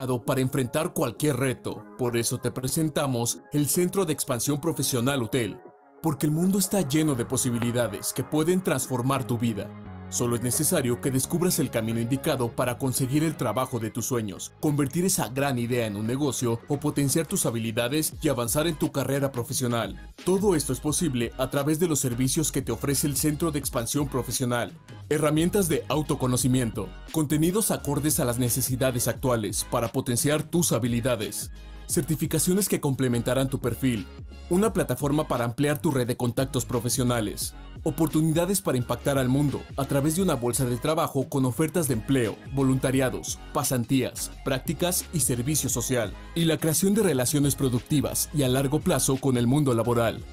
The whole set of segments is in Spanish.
Para enfrentar cualquier reto. Por eso te presentamos el Centro de Expansión Profesional UTEL, porque el mundo está lleno de posibilidades que pueden transformar tu vida. Solo es necesario que descubras el camino indicado para conseguir el trabajo de tus sueños, convertir esa gran idea en un negocio o potenciar tus habilidades y avanzar en tu carrera profesional. Todo esto es posible a través de los servicios que te ofrece el Centro de Expansión Profesional. Herramientas de autoconocimiento, contenidos acordes a las necesidades actuales para potenciar tus habilidades, certificaciones que complementarán tu perfil, una plataforma para ampliar tu red de contactos profesionales, oportunidades para impactar al mundo a través de una bolsa de trabajo con ofertas de empleo, voluntariados, pasantías, prácticas y servicio social, y la creación de relaciones productivas y a largo plazo con el mundo laboral.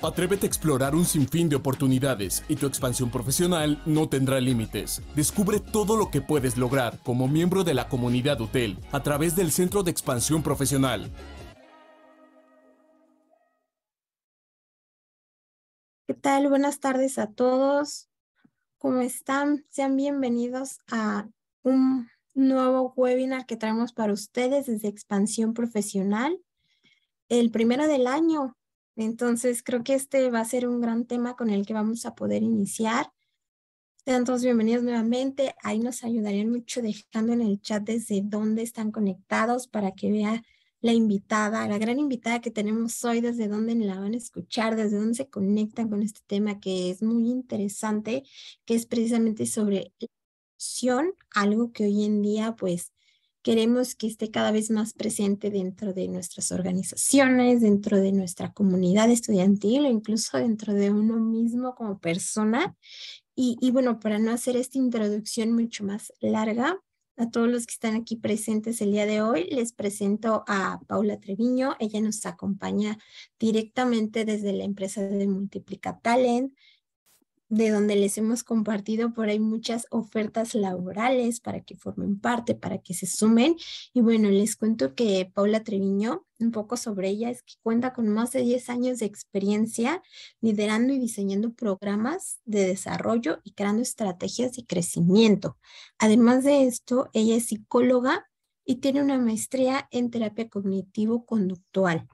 Atrévete a explorar un sinfín de oportunidades y tu expansión profesional no tendrá límites. Descubre todo lo que puedes lograr como miembro de la comunidad UTEL a través del Centro de Expansión Profesional. ¿Qué tal? Buenas tardes a todos. ¿Cómo están? Sean bienvenidos a un nuevo webinar que traemos para ustedes desde Expansión Profesional, el primero del año. Entonces, creo que este va a ser un gran tema con el que vamos a poder iniciar. Sean todos bienvenidos nuevamente. Ahí nos ayudarían mucho dejando en el chat desde dónde están conectados para que vea la invitada, la gran invitada que tenemos hoy, desde dónde la van a escuchar, desde dónde se conectan con este tema que es muy interesante, que es precisamente sobre la inclusión, algo que hoy en día pues queremos que esté cada vez más presente dentro de nuestras organizaciones, dentro de nuestra comunidad estudiantil o incluso dentro de uno mismo como persona. Y bueno, para no hacer esta introducción mucho más larga, a todos los que están aquí presentes el día de hoy, les presento a Paula Treviño. Ella nos acompaña directamente desde la empresa de Multiplica Talent, de donde les hemos compartido por ahí muchas ofertas laborales para que formen parte, para que se sumen. Y bueno, les cuento que Paula Treviño, un poco sobre ella, es que cuenta con más de 10 años de experiencia liderando y diseñando programas de desarrollo y creando estrategias de crecimiento. Además de esto, ella es psicóloga y tiene una maestría en terapia cognitivo-conductual.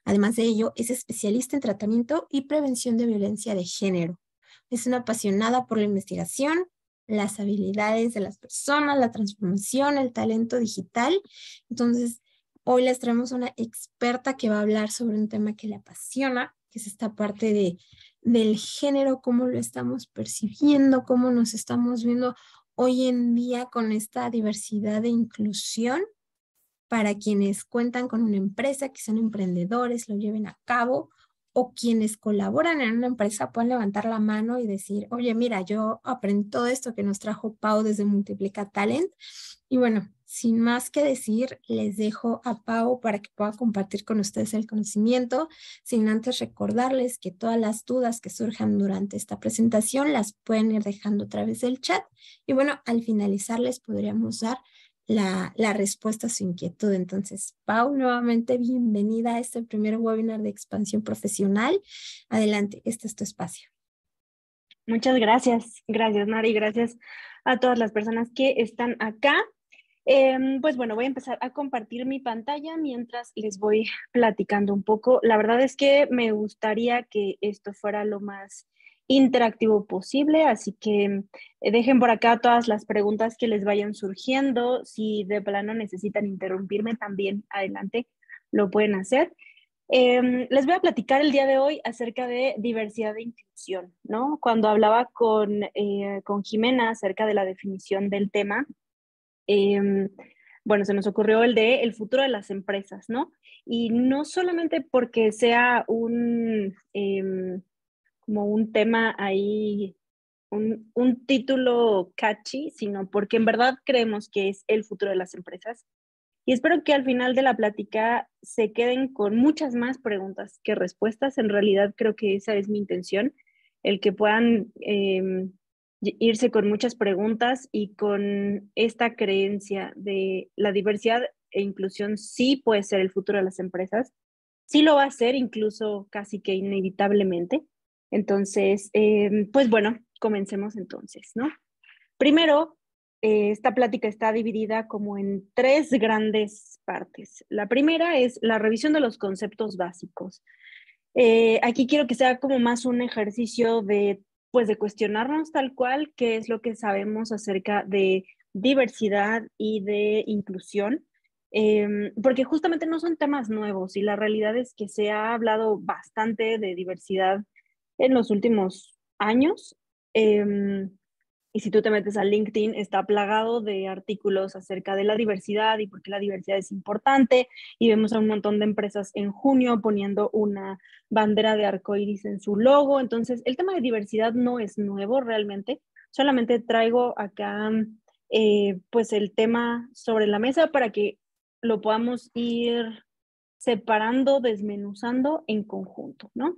Además de ello, es especialista en tratamiento y prevención de violencia de género. Es una apasionada por la investigación, las habilidades de las personas, la transformación, el talento digital. Entonces, hoy les traemos una experta que va a hablar sobre un tema que le apasiona, que es esta parte del género, cómo lo estamos percibiendo, cómo nos estamos viendo hoy en día con esta diversidad de inclusión para quienes cuentan con una empresa, que son emprendedores, lo lleven a cabo, o quienes colaboran en una empresa pueden levantar la mano y decir, oye, mira, yo aprendí todo esto que nos trajo Pau desde Multiplica Talent. Y bueno, sin más que decir, les dejo a Pau para que pueda compartir con ustedes el conocimiento, sin antes recordarles que todas las dudas que surjan durante esta presentación las pueden ir dejando a través del chat. Y bueno, al finalizar les podríamos dar la respuesta a su inquietud. Entonces, Pau, nuevamente bienvenida a este primer webinar de expansión profesional. Adelante, este es tu espacio. Muchas gracias. Gracias, Mari. Gracias a todas las personas que están acá. Pues bueno, voy a empezar a compartir mi pantalla mientras les voy platicando un poco. La verdad es que me gustaría que esto fuera lo más interactivo posible, así que dejen por acá todas las preguntas que les vayan surgiendo. Si de plano necesitan interrumpirme también, adelante, lo pueden hacer. Les voy a platicar el día de hoy acerca de diversidad e inclusión, ¿no? Cuando hablaba con Jimena acerca de la definición del tema, bueno, se nos ocurrió el de el futuro de las empresas, ¿no? Y no solamente porque sea como un tema ahí, un título catchy, sino porque en verdad creemos que es el futuro de las empresas. Y espero que al final de la plática se queden con muchas más preguntas que respuestas. En realidad creo que esa es mi intención, el que puedan irse con muchas preguntas y con esta creencia de la diversidad e inclusión sí puede ser el futuro de las empresas, sí lo va a ser incluso casi que inevitablemente. Entonces, pues bueno, comencemos entonces, ¿no? Primero, esta plática está dividida como en 3 grandes partes. La primera es la revisión de los conceptos básicos. Aquí quiero que sea como más un ejercicio de, pues, de cuestionarnos tal cual qué es lo que sabemos acerca de diversidad y de inclusión, porque justamente no son temas nuevos y la realidad es que se ha hablado bastante de diversidad en los últimos años. Y si tú te metes a LinkedIn, está plagado de artículos acerca de la diversidad y por qué la diversidad es importante. Y vemos a un montón de empresas en junio poniendo una bandera de arcoíris en su logo. Entonces, el tema de diversidad no es nuevo realmente. Solamente traigo acá, pues, el tema sobre la mesa para que lo podamos ir separando, desmenuzando en conjunto, ¿no?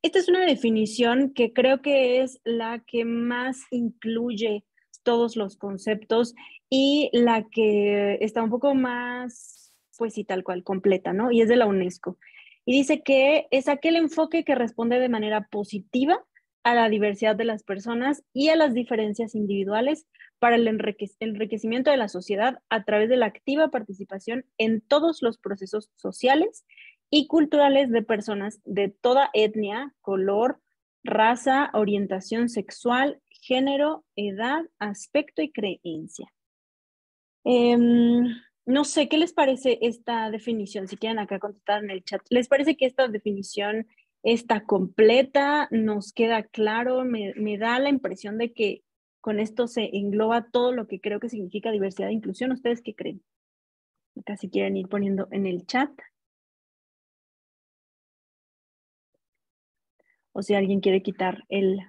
Esta es una definición que creo que es la que más incluye todos los conceptos y la que está un poco más, pues sí, tal cual, completa, ¿no? Y es de la UNESCO. Y dice que es aquel enfoque que responde de manera positiva a la diversidad de las personas y a las diferencias individuales para el enriquecimiento de la sociedad a través de la activa participación en todos los procesos sociales y culturales de personas de toda etnia, color, raza, orientación sexual, género, edad, aspecto y creencia. No sé, ¿qué les parece esta definición? Si quieren acá contestar en el chat. ¿Les parece que esta definición está completa? ¿Nos queda claro? Me da la impresión de que con esto se engloba todo lo que creo que significa diversidad e inclusión. ¿Ustedes qué creen? Acá si quieren ir poniendo en el chat. O si alguien quiere quitar el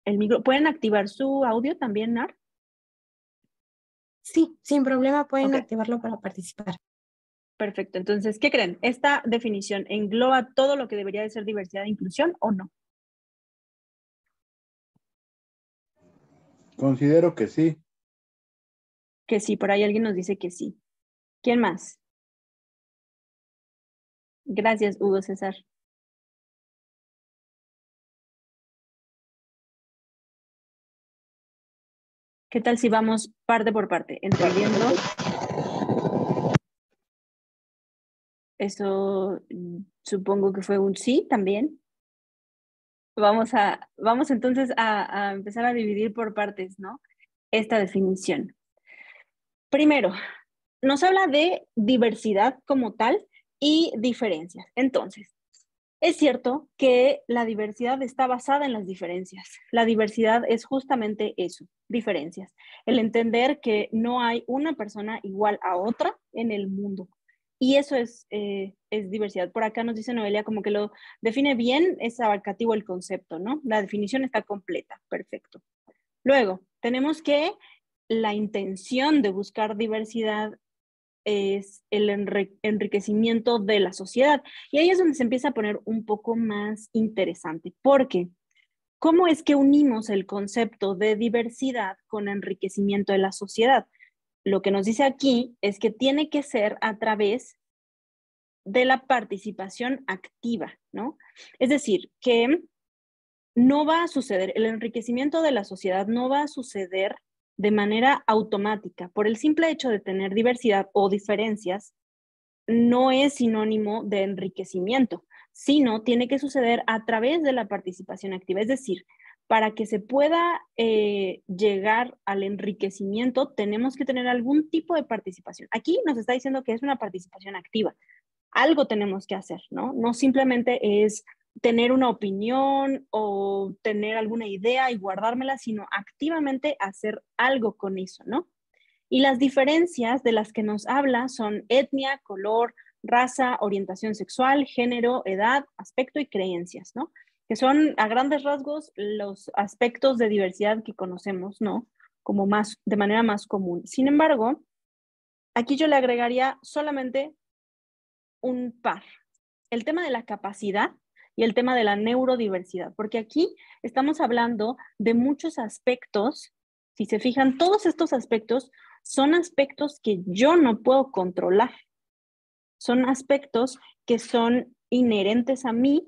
micro. ¿Pueden activar su audio también, Nar? Sí, sin problema pueden Ok. activarlo para participar. Perfecto. Entonces, ¿qué creen? ¿Esta definición engloba todo lo que debería de ser diversidad e inclusión o no? Considero que sí. Que sí, por ahí alguien nos dice que sí. ¿Quién más? Gracias, Hugo César. ¿Qué tal si vamos parte por parte, entendiendo? Eso supongo que fue un sí también. Vamos entonces a empezar a dividir por partes, ¿no? Esta definición. Primero, nos habla de diversidad como tal y diferencias. Entonces, es cierto que la diversidad está basada en las diferencias. La diversidad es justamente eso, diferencias. El entender que no hay una persona igual a otra en el mundo. Y eso es diversidad. Por acá nos dice Noelia como que lo define bien, es abarcativo el concepto, ¿no? La definición está completa, perfecto. Luego, tenemos que la intención de buscar diversidad es el enriquecimiento de la sociedad. Y ahí es donde se empieza a poner un poco más interesante, porque ¿cómo es que unimos el concepto de diversidad con enriquecimiento de la sociedad? Lo que nos dice aquí es que tiene que ser a través de la participación activa, ¿no? Es decir, que no va a suceder, el enriquecimiento de la sociedad no va a suceder de manera automática. Por el simple hecho de tener diversidad o diferencias, no es sinónimo de enriquecimiento, sino tiene que suceder a través de la participación activa. Es decir, para que se pueda llegar al enriquecimiento, tenemos que tener algún tipo de participación. Aquí nos está diciendo que es una participación activa. Algo tenemos que hacer, ¿no? No simplemente es tener una opinión o tener alguna idea y guardármela, sino activamente hacer algo con eso, ¿no? Y las diferencias de las que nos habla son etnia, color, raza, orientación sexual, género, edad, aspecto y creencias, ¿no? Que son a grandes rasgos los aspectos de diversidad que conocemos, ¿no? Como más, de manera más común. Sin embargo, aquí yo le agregaría solamente un par. El tema de la capacidad y el tema de la neurodiversidad, porque aquí estamos hablando de muchos aspectos. Si se fijan, todos estos aspectos son aspectos que yo no puedo controlar. Son aspectos que son inherentes a mí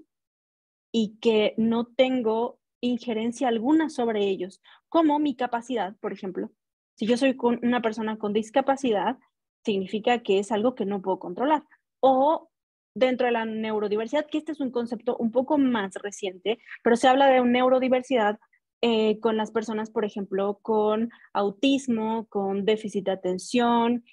y que no tengo injerencia alguna sobre ellos, como mi capacidad, por ejemplo, Si yo soy una persona con discapacidad, significa que es algo que no puedo controlar. O dentro de la neurodiversidad, que este es un concepto un poco más reciente, pero se habla de neurodiversidad con las personas, por ejemplo, con autismo, con déficit de atención,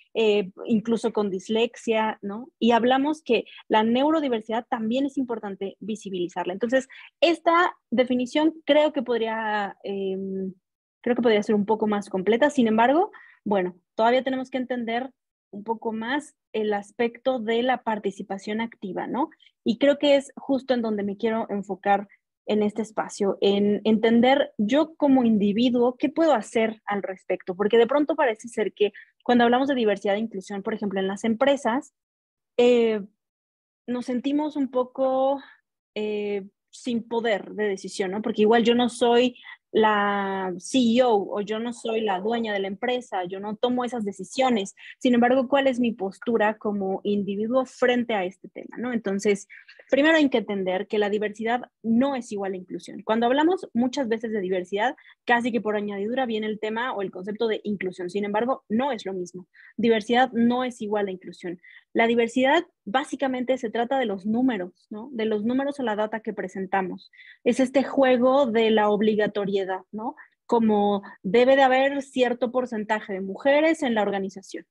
incluso con dislexia, ¿no? Y hablamos que la neurodiversidad también es importante visibilizarla. Entonces, esta definición creo que podría ser un poco más completa. Sin embargo, bueno, todavía tenemos que entender un poco más el aspecto de la participación activa, ¿no? Y creo que es justo en donde me quiero enfocar en este espacio, en entender yo como individuo qué puedo hacer al respecto, porque de pronto parece ser que cuando hablamos de diversidad e inclusión, por ejemplo, en las empresas, nos sentimos un poco sin poder de decisión, ¿no? Porque igual yo no soy la CEO o yo no soy la dueña de la empresa, yo no tomo esas decisiones. Sin embargo, ¿cuál es mi postura como individuo frente a este tema, ¿no? Entonces, primero hay que entender que la diversidad no es igual a inclusión. Cuando hablamos muchas veces de diversidad, casi que por añadidura viene el tema o el concepto de inclusión. Sin embargo, no es lo mismo. Diversidad no es igual a inclusión. La diversidad básicamente se trata de los números, ¿no? De los números o la data que presentamos. Es este juego de la obligatoriedad, ¿no? Como debe de haber cierto porcentaje de mujeres en la organización.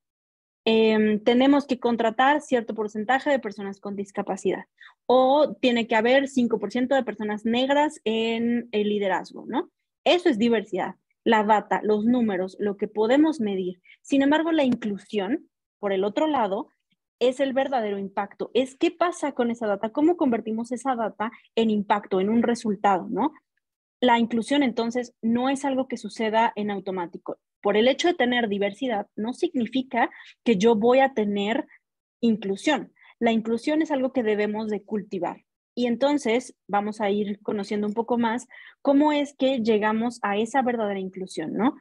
Tenemos que contratar cierto porcentaje de personas con discapacidad o tiene que haber 5% de personas negras en el liderazgo, ¿no? Eso es diversidad, la data, los números, lo que podemos medir. Sin embargo, la inclusión, por el otro lado, es el verdadero impacto. Es qué pasa con esa data, cómo convertimos esa data en impacto, en un resultado, ¿no? La inclusión entonces no es algo que suceda en automático. Por el hecho de tener diversidad no significa que yo voy a tener inclusión. La inclusión es algo que debemos de cultivar. Y entonces vamos a ir conociendo un poco más cómo es que llegamos a esa verdadera inclusión, ¿no?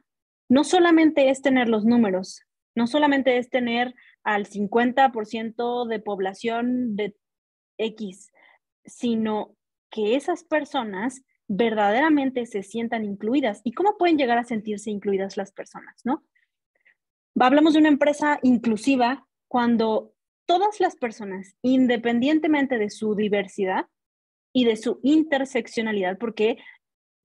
No solamente es tener los números, no solamente es tener al 50% de población de X, sino que esas personas verdaderamente se sientan incluidas. ¿Y cómo pueden llegar a sentirse incluidas las personas, no? Hablamos de una empresa inclusiva cuando todas las personas, independientemente de su diversidad y de su interseccionalidad, porque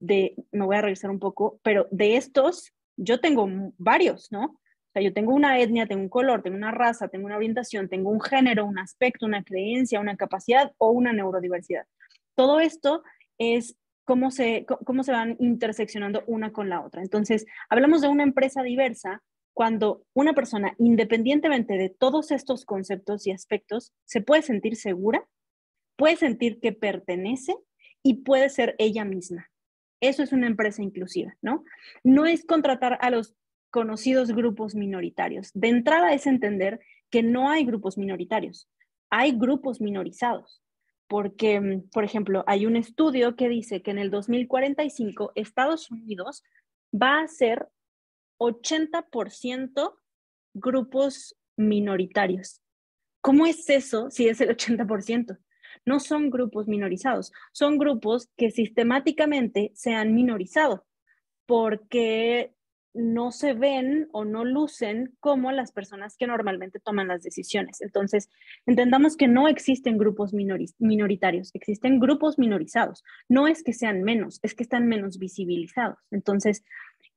me voy a revisar un poco, pero de estos yo tengo varios, ¿no? O sea, yo tengo una etnia, tengo un color, tengo una raza, tengo una orientación, tengo un género, un aspecto, una creencia, una capacidad o una neurodiversidad. Todo esto es cómo se van interseccionando una con la otra. Entonces, hablamos de una empresa diversa cuando una persona, independientemente de todos estos conceptos y aspectos, se puede sentir segura, puede sentir que pertenece y puede ser ella misma. Eso es una empresa inclusiva, ¿no? No es contratar a los conocidos grupos minoritarios. De entrada es entender que no hay grupos minoritarios, hay grupos minorizados. Porque, por ejemplo, hay un estudio que dice que en el 2045 Estados Unidos va a ser 80% grupos minoritarios. ¿Cómo es eso si es el 80%? No son grupos minorizados, son grupos que sistemáticamente se han minorizado porque no se ven o no lucen como las personas que normalmente toman las decisiones. Entonces, entendamos que no existen grupos minoritarios, existen grupos minorizados. No es que sean menos, es que están menos visibilizados. Entonces,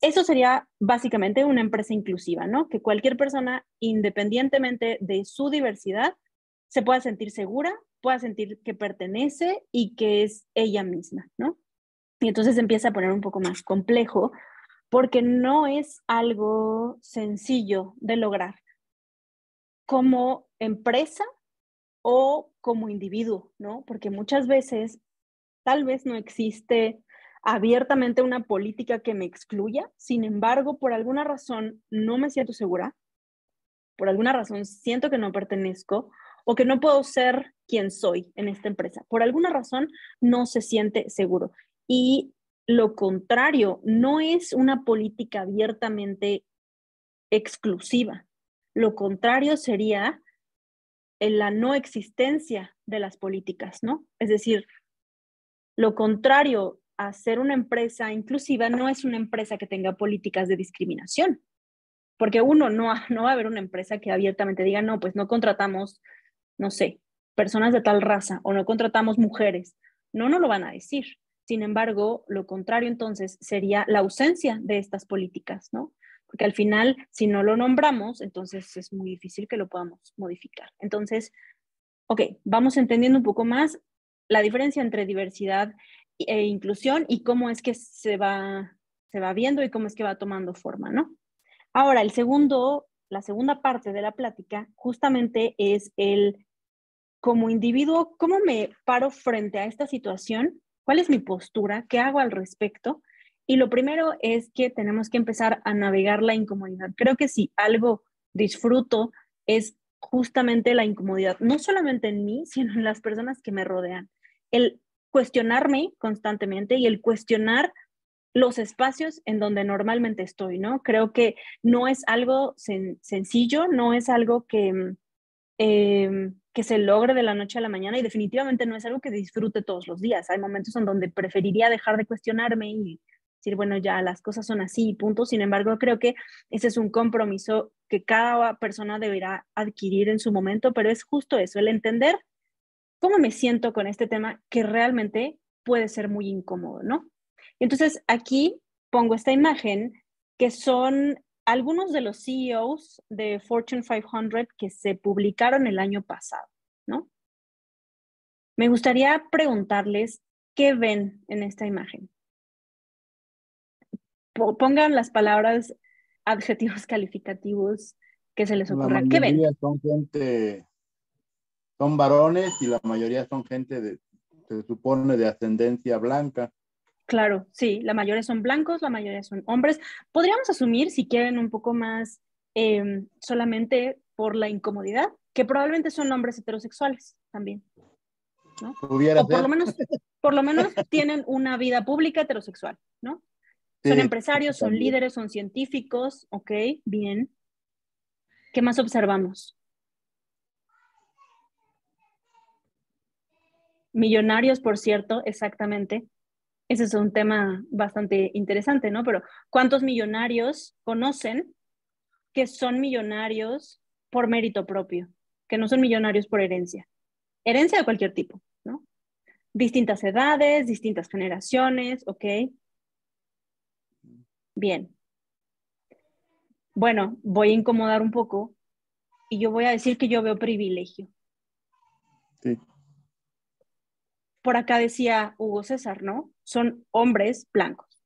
eso sería básicamente una empresa inclusiva, ¿no? Que cualquier persona, independientemente de su diversidad, se pueda sentir segura, pueda sentir que pertenece y que es ella misma, ¿no? Y entonces empieza a poner un poco más complejo porque no es algo sencillo de lograr como empresa o como individuo, ¿no? Porque muchas veces tal vez no existe abiertamente una política que me excluya, sin embargo, por alguna razón no me siento segura, por alguna razón siento que no pertenezco o que no puedo ser quien soy en esta empresa. Por alguna razón no se siente seguro. Y lo contrario, no es una política abiertamente exclusiva. Lo contrario sería la no existencia de las políticas, ¿no? Es decir, lo contrario a ser una empresa inclusiva no es una empresa que tenga políticas de discriminación. Porque uno, no va a haber una empresa que abiertamente diga, no, pues no contratamos, no sé, personas de tal raza o no contratamos mujeres. No lo van a decir. Sin embargo, lo contrario entonces sería la ausencia de estas políticas, ¿no? Porque al final, si no lo nombramos, entonces es muy difícil que lo podamos modificar. Entonces, ok, vamos entendiendo un poco más la diferencia entre diversidad e inclusión y cómo es que se va viendo y cómo es que va tomando forma, ¿no? Ahora, la segunda parte de la plática justamente es como individuo, ¿cómo me paro frente a esta situación? ¿Cuál es mi postura? ¿Qué hago al respecto? Y lo primero es que tenemos que empezar a navegar la incomodidad. Creo que si algo disfruto es justamente la incomodidad, no solamente en mí, sino en las personas que me rodean. El cuestionarme constantemente y el cuestionar los espacios en donde normalmente estoy, ¿no? Creo que no es algo sencillo, no es algo que se logre de la noche a la mañana y definitivamente no es algo que disfrute todos los días. Hay momentos en donde preferiría dejar de cuestionarme y decir, bueno, ya las cosas son así, punto. Sin embargo, creo que ese es un compromiso que cada persona deberá adquirir en su momento, pero es justo eso, el entender cómo me siento con este tema que realmente puede ser muy incómodo, ¿no? Entonces, aquí pongo esta imagen que son algunos de los CEOs de Fortune 500 que se publicaron el año pasado, ¿no? Me gustaría preguntarles qué ven en esta imagen. Pongan las palabras, adjetivos calificativos que se les La ocurra. ¿Qué ven? mayoría son gente, son varones y la mayoría son gente se supone de ascendencia blanca. Claro, sí, la mayoría son blancos, la mayoría son hombres. Podríamos asumir, si quieren un poco más, solamente por la incomodidad, que probablemente son hombres heterosexuales también, ¿no? Pudiera O ser. por lo menos tienen una vida pública heterosexual, ¿no? Son Sí, empresarios, son también. líderes, son científicos, ok, bien. ¿Qué más observamos? Millonarios, por cierto, exactamente. Ese es un tema bastante interesante, ¿no? Pero ¿cuántos millonarios conocen que son millonarios por mérito propio, que no son millonarios por herencia? Herencia de cualquier tipo, ¿no? Distintas edades, distintas generaciones, ¿ok? Bien. Bueno, voy a incomodar un poco y yo voy a decir que yo veo privilegio. Sí. Por acá decía Hugo César, ¿no? Son hombres blancos.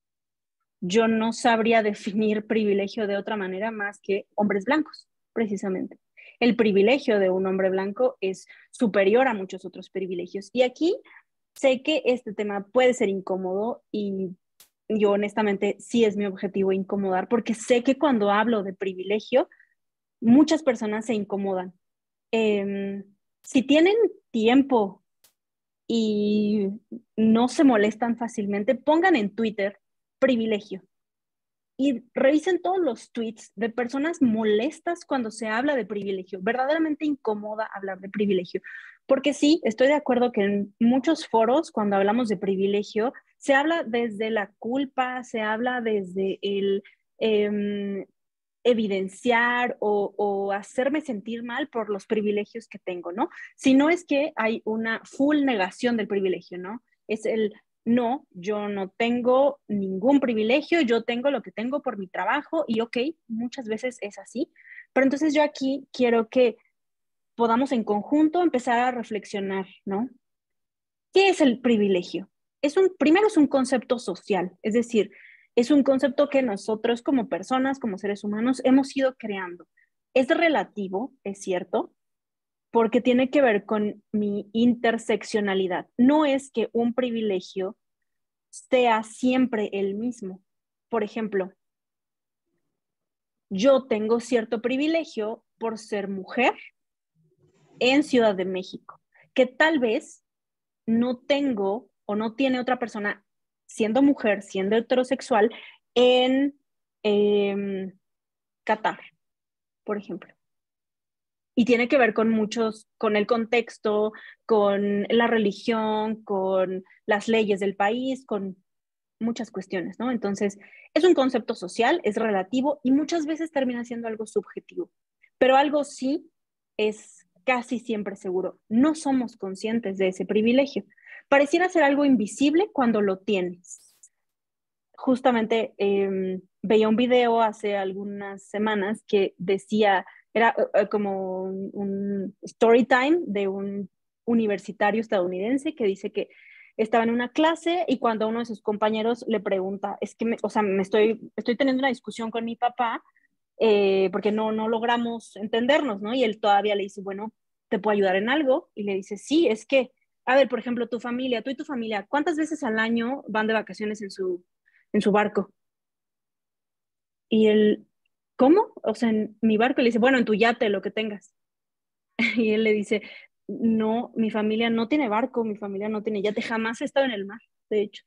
Yo no sabría definir privilegio de otra manera más que hombres blancos, precisamente. El privilegio de un hombre blanco es superior a muchos otros privilegios. Y aquí sé que este tema puede ser incómodo y yo honestamente sí es mi objetivo incomodar porque sé que cuando hablo de privilegio, muchas personas se incomodan. Si tienen tiempo y no se molestan fácilmente, pongan en Twitter privilegio y revisen todos los tweets de personas molestas cuando se habla de privilegio. Verdaderamente incomoda hablar de privilegio. Porque sí, estoy de acuerdo que en muchos foros, cuando hablamos de privilegio, se habla desde la culpa, se habla desde el evidenciar o hacerme sentir mal por los privilegios que tengo, ¿no? Si no es que hay una full negación del privilegio, ¿no? Es el, no, yo no tengo ningún privilegio, yo tengo lo que tengo por mi trabajo y ok, muchas veces es así, pero entonces yo aquí quiero que podamos en conjunto empezar a reflexionar, ¿no? ¿Qué es el privilegio? Primero es un concepto social, es decir, es un concepto que nosotros como personas, como seres humanos, hemos ido creando. Es relativo, es cierto, porque tiene que ver con mi interseccionalidad. No es que un privilegio sea siempre el mismo. Por ejemplo, yo tengo cierto privilegio por ser mujer en Ciudad de México, que tal vez no tengo o no tiene otra persona siendo mujer, siendo heterosexual en Qatar, por ejemplo. Y tiene que ver con con el contexto, con la religión, con las leyes del país, con muchas cuestiones, ¿no? Entonces, es un concepto social, es relativo y muchas veces termina siendo algo subjetivo, pero algo sí es casi siempre seguro. No somos conscientes de ese privilegio. Pareciera ser algo invisible cuando lo tienes. Justamente veía un video hace algunas semanas que decía, era como un story time de un universitario estadounidense que dice que estaba en una clase y cuando uno de sus compañeros le pregunta, es que, o sea, estoy teniendo una discusión con mi papá porque no logramos entendernos, ¿no? Y él todavía le dice, bueno, ¿te puedo ayudar en algo? Y le dice, sí, es que, a ver, por ejemplo, tu familia, tú y tu familia, ¿cuántas veces al año van de vacaciones en su barco? Y él, ¿cómo? O sea, en mi barco. Le dice, bueno, en tu yate, lo que tengas. Y él le dice, no, mi familia no tiene barco, mi familia no tiene yate, jamás he estado en el mar, de hecho.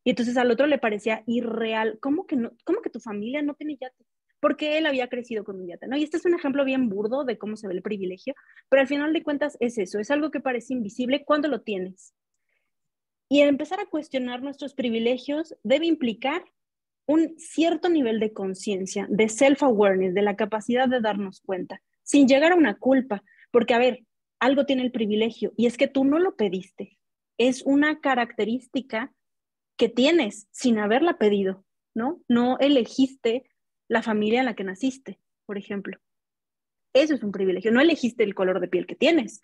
Y entonces al otro le parecía irreal, ¿cómo que no, cómo que tu familia no tiene yate? Porque él había crecido con un yate, ¿no? Y este es un ejemplo bien burdo de cómo se ve el privilegio, pero al final de cuentas es eso, es algo que parece invisible cuando lo tienes. Y el empezar a cuestionar nuestros privilegios debe implicar un cierto nivel de conciencia, de self-awareness, de la capacidad de darnos cuenta, sin llegar a una culpa, porque, a ver, algo tiene el privilegio y es que tú no lo pediste. Es una característica que tienes sin haberla pedido, ¿no? No elegiste la familia en la que naciste, por ejemplo. Eso es un privilegio. No elegiste el color de piel que tienes,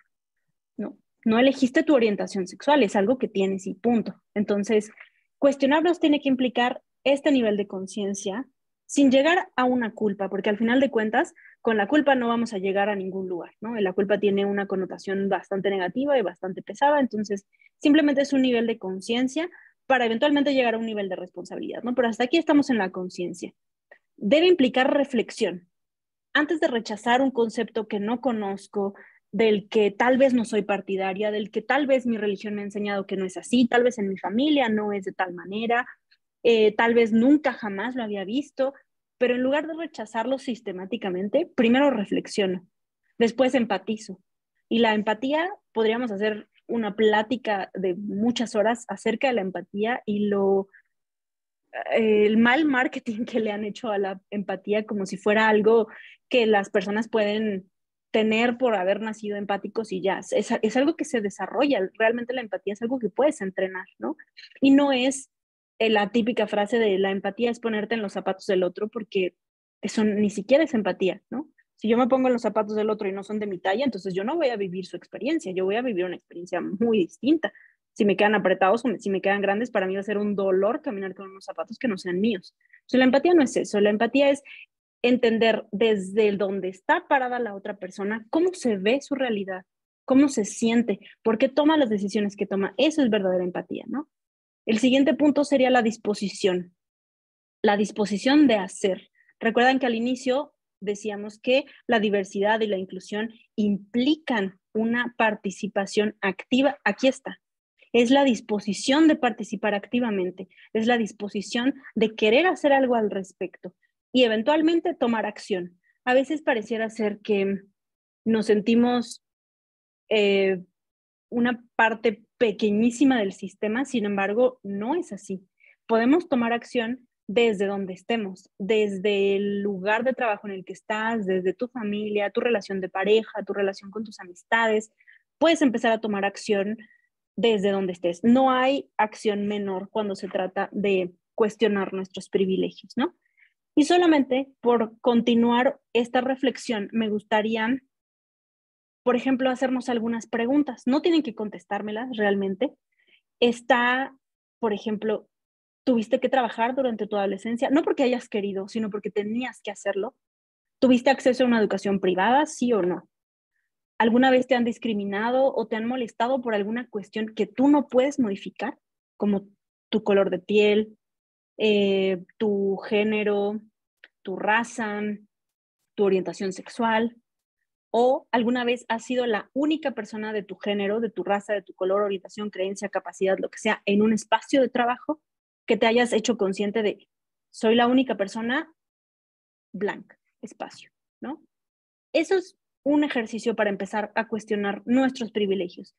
¿no? No elegiste tu orientación sexual, es algo que tienes y punto. Entonces, cuestionarnos tiene que implicar este nivel de conciencia sin llegar a una culpa, porque al final de cuentas, con la culpa no vamos a llegar a ningún lugar, ¿no? La culpa tiene una connotación bastante negativa y bastante pesada, entonces simplemente es un nivel de conciencia para eventualmente llegar a un nivel de responsabilidad, ¿no? Pero hasta aquí estamos en la conciencia. Debe implicar reflexión. Antes de rechazar un concepto que no conozco, del que tal vez no soy partidaria, del que tal vez mi religión me ha enseñado que no es así, tal vez en mi familia no es de tal manera, tal vez nunca jamás lo había visto, pero en lugar de rechazarlo sistemáticamente, primero reflexiono, después empatizo. Y la empatía, podríamos hacer una plática de muchas horas acerca de la empatía y el mal marketing que le han hecho a la empatía como si fuera algo que las personas pueden tener por haber nacido empáticos y ya. Es algo que se desarrolla. Realmente la empatía es algo que puedes entrenar, ¿no? Y no es la típica frase de la empatía es ponerte en los zapatos del otro, porque eso ni siquiera es empatía, ¿no? Si yo me pongo en los zapatos del otro y no son de mi talla, entonces yo no voy a vivir su experiencia, yo voy a vivir una experiencia muy distinta. Si me quedan apretados o si me quedan grandes, para mí va a ser un dolor caminar con unos zapatos que no sean míos. Entonces, la empatía no es eso, la empatía es entender desde donde está parada la otra persona, cómo se ve su realidad, cómo se siente, por qué toma las decisiones que toma. Eso es verdadera empatía, ¿no? El siguiente punto sería la disposición de hacer. Recuerdan que al inicio decíamos que la diversidad y la inclusión implican una participación activa. Aquí está. Es la disposición de participar activamente, es la disposición de querer hacer algo al respecto y eventualmente tomar acción. A veces pareciera ser que nos sentimos una parte pequeñísima del sistema, sin embargo, no es así. Podemos tomar acción desde donde estemos, desde el lugar de trabajo en el que estás, desde tu familia, tu relación de pareja, tu relación con tus amistades. Puedes empezar a tomar acción desde donde estés. No hay acción menor cuando se trata de cuestionar nuestros privilegios, ¿no? Y solamente por continuar esta reflexión, me gustaría, por ejemplo, hacernos algunas preguntas. No tienen que contestármelas realmente. Está, por ejemplo, ¿tuviste que trabajar durante tu adolescencia? No porque hayas querido, sino porque tenías que hacerlo. ¿Tuviste acceso a una educación privada, sí o no? ¿Alguna vez te han discriminado o te han molestado por alguna cuestión que tú no puedes modificar, como tu color de piel, tu género, tu raza, tu orientación sexual? ¿O alguna vez has sido la única persona de tu género, de tu raza, de tu color, orientación, creencia, capacidad, lo que sea, en un espacio de trabajo que te hayas hecho consciente de, soy la única persona blanca, espacio, ¿no? Eso es un ejercicio para empezar a cuestionar nuestros privilegios.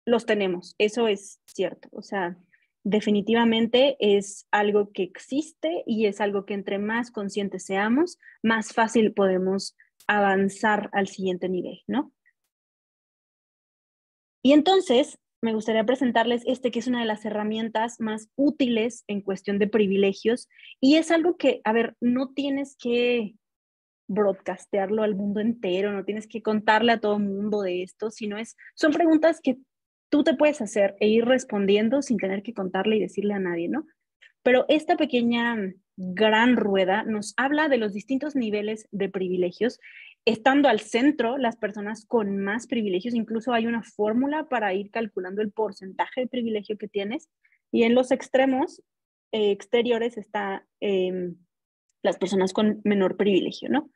Los tenemos, eso es cierto. O sea, definitivamente es algo que existe y es algo que entre más conscientes seamos, más fácil podemos avanzar al siguiente nivel, ¿no? Y entonces, me gustaría presentarles que es una de las herramientas más útiles en cuestión de privilegios, y es algo que, a ver, no tienes que broadcastearlo al mundo entero, no tienes que contarle a todo el mundo de esto, son preguntas que tú te puedes hacer e ir respondiendo sin tener que contarle y decirle a nadie, ¿no? Pero esta pequeña gran rueda nos habla de los distintos niveles de privilegios, estando al centro las personas con más privilegios. Incluso hay una fórmula para ir calculando el porcentaje de privilegio que tienes, y en los extremos exteriores está las personas con menor privilegio, ¿no?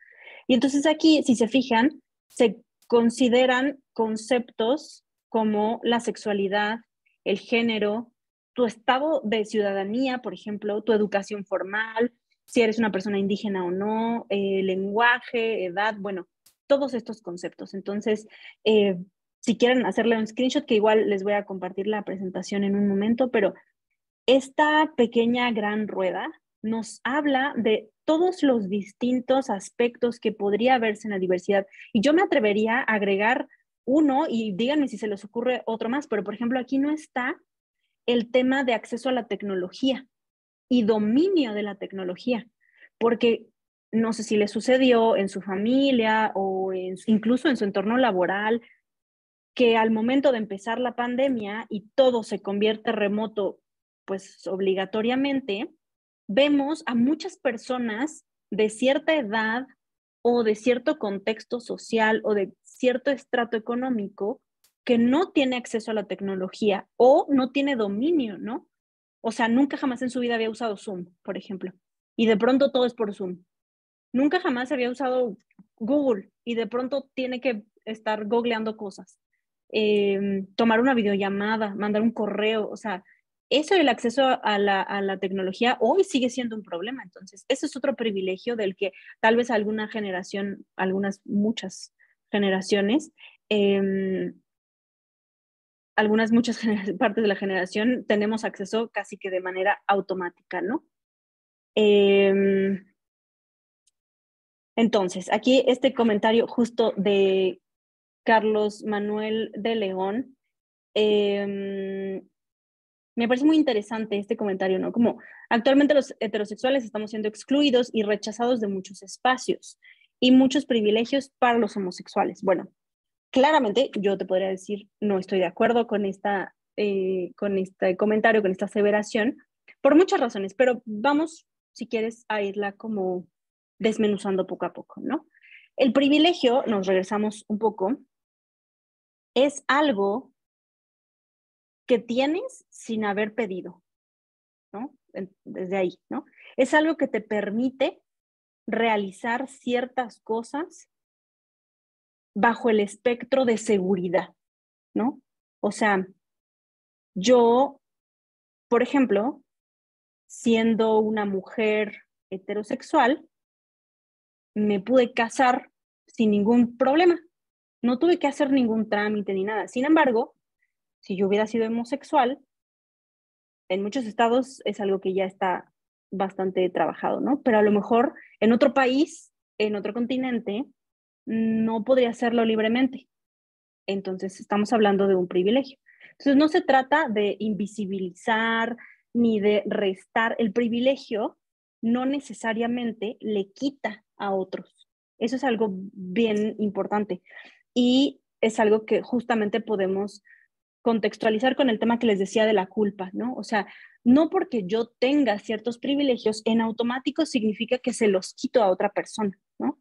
Y entonces aquí, si se fijan, se consideran conceptos como la sexualidad, el género, tu estado de ciudadanía, por ejemplo, tu educación formal, si eres una persona indígena o no, lenguaje, edad, bueno, todos estos conceptos. Entonces, si quieren hacerle un screenshot, que igual les voy a compartir la presentación en un momento, pero esta pequeña gran rueda nos habla de todos los distintos aspectos que podría verse en la diversidad. Y yo me atrevería a agregar uno, y díganme si se les ocurre otro más, pero por ejemplo aquí no está el tema de acceso a la tecnología y dominio de la tecnología, porque no sé si le sucedió en su familia o incluso en su entorno laboral, que al momento de empezar la pandemia y todo se convierte remoto, pues obligatoriamente, vemos a muchas personas de cierta edad o de cierto contexto social o de cierto estrato económico que no tiene acceso a la tecnología o no tiene dominio, ¿no? O sea, nunca jamás en su vida había usado Zoom, por ejemplo, y de pronto todo es por Zoom. Nunca jamás había usado Google y de pronto tiene que estar googleando cosas. Tomar una videollamada, mandar un correo, o sea, eso del acceso a la tecnología hoy sigue siendo un problema. Entonces, ese es otro privilegio del que tal vez alguna generación, muchas generaciones, muchas partes de la generación tenemos acceso casi que de manera automática, ¿no? Entonces, aquí este comentario justo de Carlos Manuel de León, me parece muy interesante este comentario, ¿no? Como actualmente los heterosexuales estamos siendo excluidos y rechazados de muchos espacios y muchos privilegios para los homosexuales. Bueno, claramente yo te podría decir, no estoy de acuerdo con este comentario, con esta aseveración, por muchas razones, pero vamos, si quieres, a irla como desmenuzando poco a poco, ¿no? El privilegio, nos regresamos un poco, es algo que tienes sin haber pedido, ¿no? Desde ahí, ¿no? Es algo que te permite realizar ciertas cosas bajo el espectro de seguridad, ¿no? O sea, yo, por ejemplo, siendo una mujer heterosexual, me pude casar sin ningún problema. No tuve que hacer ningún trámite ni nada. Sin embargo, si yo hubiera sido homosexual, en muchos estados es algo que ya está bastante trabajado, ¿no? Pero a lo mejor en otro país, en otro continente, no podría hacerlo libremente. Entonces estamos hablando de un privilegio. Entonces no se trata de invisibilizar ni de restar. El privilegio no necesariamente le quita a otros. Eso es algo bien importante y es algo que justamente podemos contextualizar con el tema que les decía de la culpa, ¿no? O sea, no porque yo tenga ciertos privilegios, en automático significa que se los quito a otra persona, ¿no?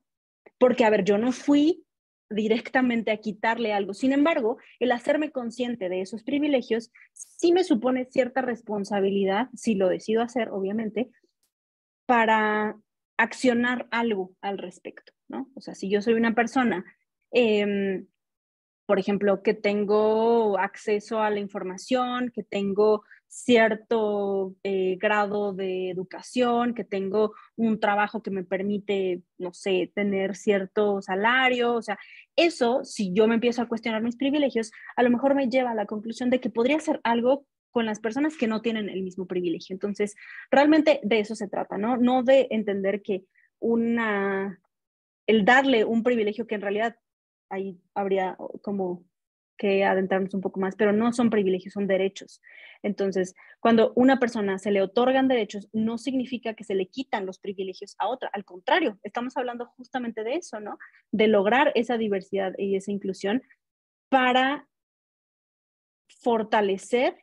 Porque, a ver, yo no fui directamente a quitarle algo. Sin embargo, el hacerme consciente de esos privilegios sí me supone cierta responsabilidad, si lo decido hacer, obviamente, para accionar algo al respecto, ¿no? O sea, si yo soy una persona por ejemplo, que tengo acceso a la información, que tengo cierto grado de educación, que tengo un trabajo que me permite, no sé, tener cierto salario. O sea, eso, si yo me empiezo a cuestionar mis privilegios, a lo mejor me lleva a la conclusión de que podría hacer algo con las personas que no tienen el mismo privilegio. Entonces, realmente de eso se trata, ¿no? No de entender que el darle un privilegio que en realidad ahí habría como que adentrarnos un poco más, pero no son privilegios, son derechos. Entonces, cuando una persona se le otorgan derechos, no significa que se le quitan los privilegios a otra. Al contrario, estamos hablando justamente de eso, ¿no? De lograr esa diversidad y esa inclusión para fortalecer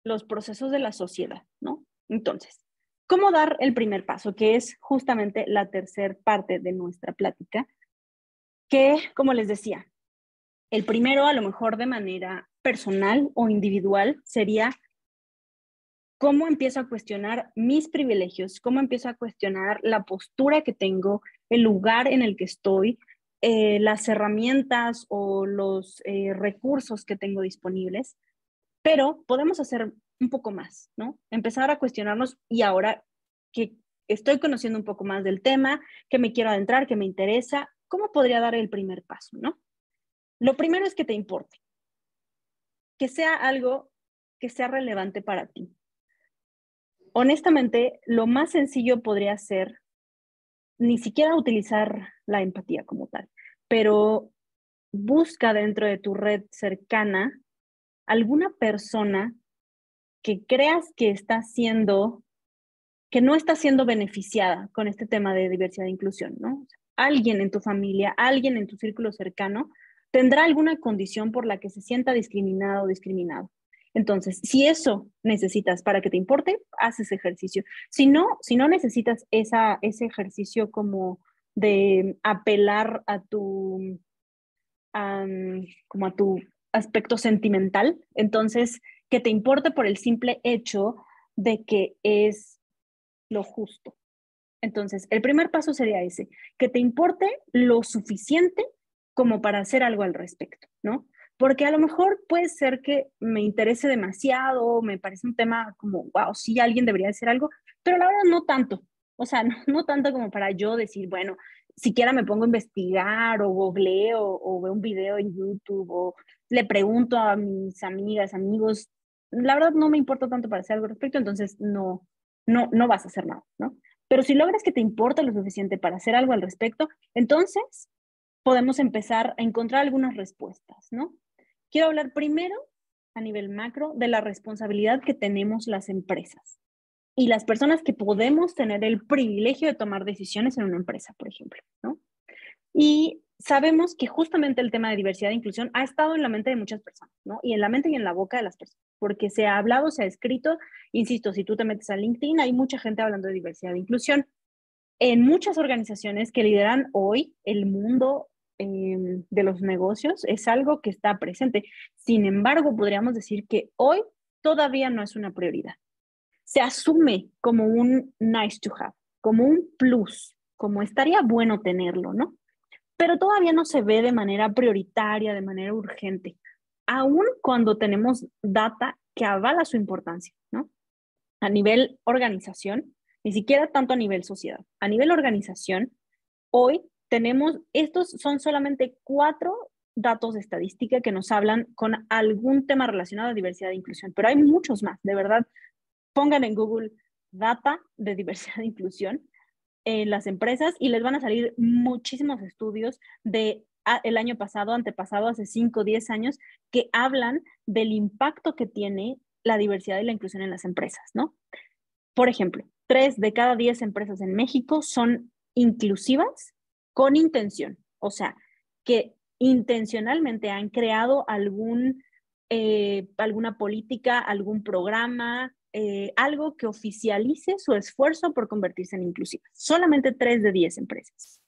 los procesos de la sociedad, ¿no? Entonces, ¿cómo dar el primer paso? Que es justamente la tercera parte de nuestra plática, que, como les decía, el primero, a lo mejor de manera personal o individual, sería cómo empiezo a cuestionar mis privilegios, cómo empiezo a cuestionar la postura que tengo, el lugar en el que estoy, las herramientas o los recursos que tengo disponibles. Pero podemos hacer un poco más, ¿no? Empezar a cuestionarnos y ahora que estoy conociendo un poco más del tema, que me quiero adentrar, que me interesa, ¿cómo podría dar el primer paso, no? Lo primero es que te importe, que sea algo que sea relevante para ti. Honestamente, lo más sencillo podría ser ni siquiera utilizar la empatía como tal, pero busca dentro de tu red cercana alguna persona que creas que no está siendo beneficiada con este tema de diversidad e inclusión, ¿no? Alguien en tu familia, alguien en tu círculo cercano tendrá alguna condición por la que se sienta discriminado o discriminado. Entonces, si eso necesitas para que te importe, haz ese ejercicio. Si no necesitas ese ejercicio como de apelar como a tu aspecto sentimental, entonces que te importe por el simple hecho de que es lo justo. Entonces, el primer paso sería ese, que te importe lo suficiente como para hacer algo al respecto, ¿no? Porque a lo mejor puede ser que me interese demasiado, me parece un tema como, wow, sí, alguien debería hacer algo, pero la verdad no tanto. O sea, no tanto como para yo decir, bueno, siquiera me pongo a investigar o googleo o veo un video en YouTube o le pregunto a mis amigas, amigos. La verdad no me importa tanto para hacer algo al respecto, entonces no vas a hacer nada, ¿no? Pero si logras que te importe lo suficiente para hacer algo al respecto, entonces podemos empezar a encontrar algunas respuestas, ¿no? Quiero hablar primero, a nivel macro, de la responsabilidad que tenemos las empresas y las personas que podemos tener el privilegio de tomar decisiones en una empresa, por ejemplo, ¿no? Y sabemos que justamente el tema de diversidad e inclusión ha estado en la mente de muchas personas, ¿no? Y en la mente y en la boca de las personas, porque se ha hablado, se ha escrito, insisto, si tú te metes a LinkedIn, hay mucha gente hablando de diversidad e inclusión. En muchas organizaciones que lideran hoy el mundo de los negocios es algo que está presente. Sin embargo, podríamos decir que hoy todavía no es una prioridad. Se asume como un nice to have, como un plus, como estaría bueno tenerlo, ¿no? Pero todavía no se ve de manera prioritaria, de manera urgente, aun cuando tenemos data que avala su importancia, ¿no? A nivel organización, ni siquiera tanto a nivel sociedad, a nivel organización, hoy tenemos, estos son solamente 4 datos de estadística que nos hablan con algún tema relacionado a diversidad e inclusión, pero hay muchos más, de verdad. Pongan en Google data de diversidad e inclusión en las empresas y les van a salir muchísimos estudios de el año pasado, antepasado, hace 5 o 10 años, que hablan del impacto que tiene la diversidad y la inclusión en las empresas, ¿no? Por ejemplo, 3 de cada 10 empresas en México son inclusivas con intención, o sea, que intencionalmente han creado alguna política, algún programa, algo que oficialice su esfuerzo por convertirse en inclusivas. Solamente 3 de 10 empresas.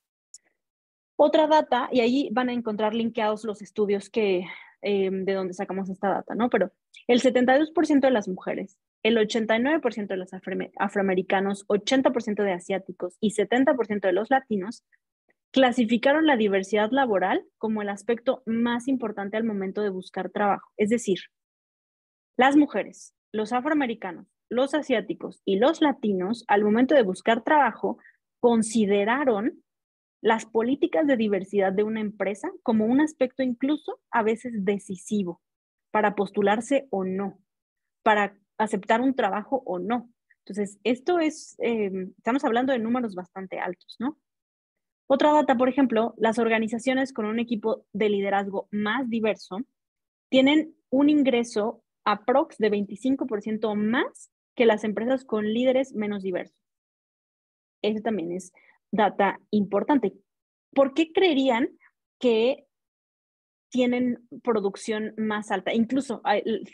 Otra data, y ahí van a encontrar linkeados los estudios de donde sacamos esta data, ¿no? Pero el 72% de las mujeres, el 89% de los afroamericanos, 80% de asiáticos y 70% de los latinos clasificaron la diversidad laboral como el aspecto más importante al momento de buscar trabajo. Es decir, las mujeres, los afroamericanos, los asiáticos y los latinos, al momento de buscar trabajo, consideraron las políticas de diversidad de una empresa como un aspecto incluso a veces decisivo para postularse o no. para aceptar un trabajo o no. Entonces, esto es, estamos hablando de números bastante altos, ¿no? Otra data, por ejemplo, las organizaciones con un equipo de liderazgo más diverso tienen un ingreso aprox de 25% más que las empresas con líderes menos diversos. Eso también es data importante. ¿Por qué creerían que tienen producción más alta? Incluso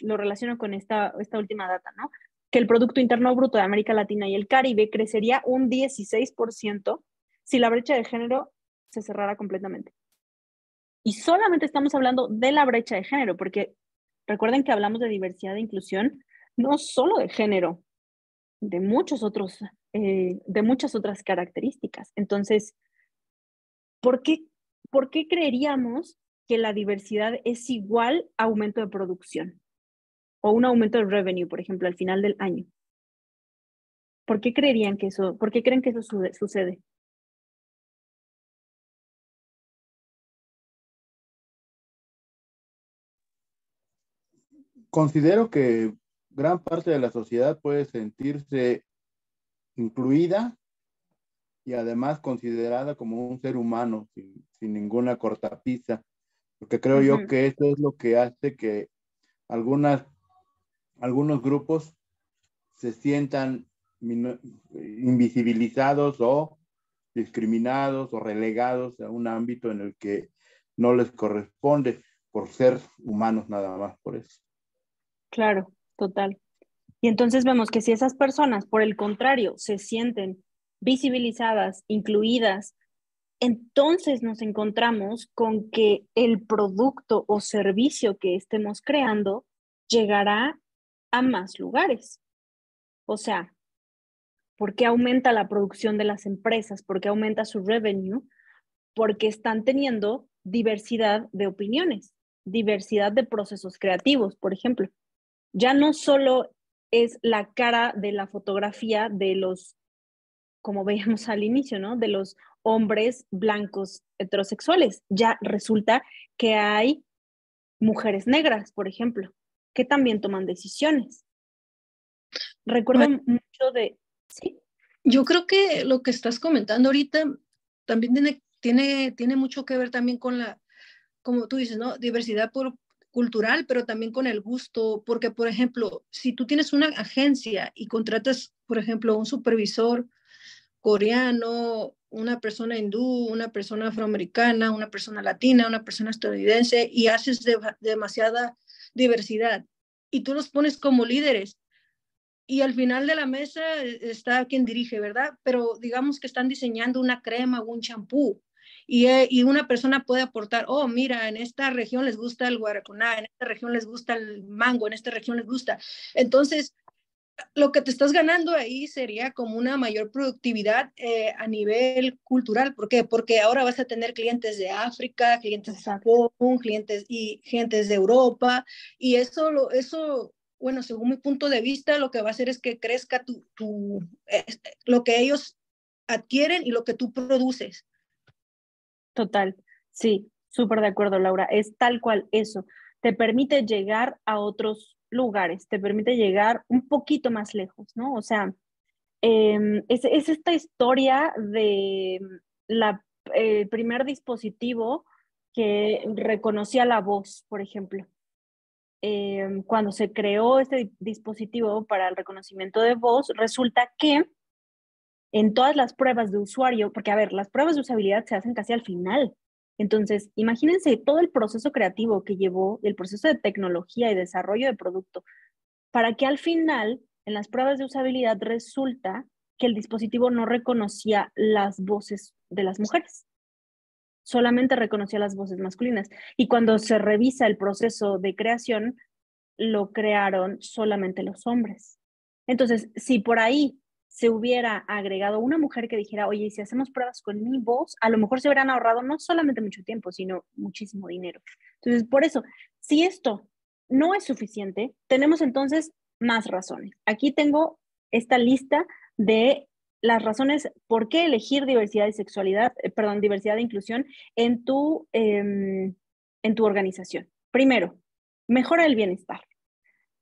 lo relaciono con esta última data, ¿no? Que el Producto Interno Bruto de América Latina y el Caribe crecería un 16% si la brecha de género se cerrara completamente. Y solamente estamos hablando de la brecha de género, porque recuerden que hablamos de diversidad e inclusión, no solo de género, de muchas otras características. Entonces, ¿por qué creeríamos que la diversidad es igual a aumento de producción o un aumento de revenue, por ejemplo, al final del año? ¿Por qué creen que eso sucede? Considero que gran parte de la sociedad puede sentirse incluida y además considerada como un ser humano sin ninguna cortapisa, porque creo yo que eso es lo que hace que algunos grupos se sientan invisibilizados o discriminados o relegados a un ámbito en el que no les corresponde por ser humanos nada más, por eso. Claro, total. Y entonces vemos que si esas personas, por el contrario, se sienten visibilizadas, incluidas, entonces nos encontramos con que el producto o servicio que estemos creando llegará a más lugares. O sea, ¿por qué aumenta la producción de las empresas? ¿Por qué aumenta su revenue? Porque están teniendo diversidad de opiniones, diversidad de procesos creativos, por ejemplo. Ya no solo es la cara de la fotografía de los, como veíamos al inicio, ¿no? De los hombres blancos heterosexuales. Ya resulta que hay mujeres negras, por ejemplo, que también toman decisiones. Recuerdo mucho de... ¿Sí? Yo creo que lo que estás comentando ahorita también tiene mucho que ver también con la, como tú dices, ¿no? Diversidad cultural, pero también con el gusto, porque, por ejemplo, si tú tienes una agencia y contratas, por ejemplo, un supervisor coreano, una persona hindú, una persona afroamericana, una persona latina, una persona estadounidense, y haces demasiada diversidad, y tú los pones como líderes, y al final de la mesa está quien dirige, ¿verdad? Pero digamos que están diseñando una crema o un champú y una persona puede aportar, oh, mira, en esta región les gusta el guaraconá, en esta región les gusta el mango, en esta región les gusta. Entonces, lo que te estás ganando ahí sería como una mayor productividad a nivel cultural. ¿Por qué? Porque ahora vas a tener clientes de África, clientes de Japón, clientes y gentes de Europa, y eso, bueno, según mi punto de vista, lo que va a hacer es que crezca lo que ellos adquieren y lo que tú produces. Total, sí, súper de acuerdo, Laura. Es tal cual eso. Te permite llegar a otros lugares, te permite llegar un poquito más lejos, ¿no? O sea, es esta historia de el primer dispositivo que reconocía la voz, por ejemplo. Cuando se creó este dispositivo para el reconocimiento de voz, resulta que en todas las pruebas de usuario, porque a ver, las pruebas de usabilidad se hacen casi al final. Entonces, imagínense todo el proceso creativo que llevó, el proceso de tecnología y desarrollo de producto, para que al final, en las pruebas de usabilidad, resulta que el dispositivo no reconocía las voces de las mujeres, solamente reconocía las voces masculinas. Y cuando se revisa el proceso de creación, lo crearon solamente los hombres. Entonces, si por ahí se hubiera agregado una mujer que dijera, oye, si hacemos pruebas con mi voz, a lo mejor se hubieran ahorrado no solamente mucho tiempo, sino muchísimo dinero. Entonces, por eso, si esto no es suficiente, tenemos entonces más razones. Aquí tengo esta lista de las razones por qué elegir diversidad y sexualidad, diversidad e inclusión en tu organización. Primero, mejora el bienestar.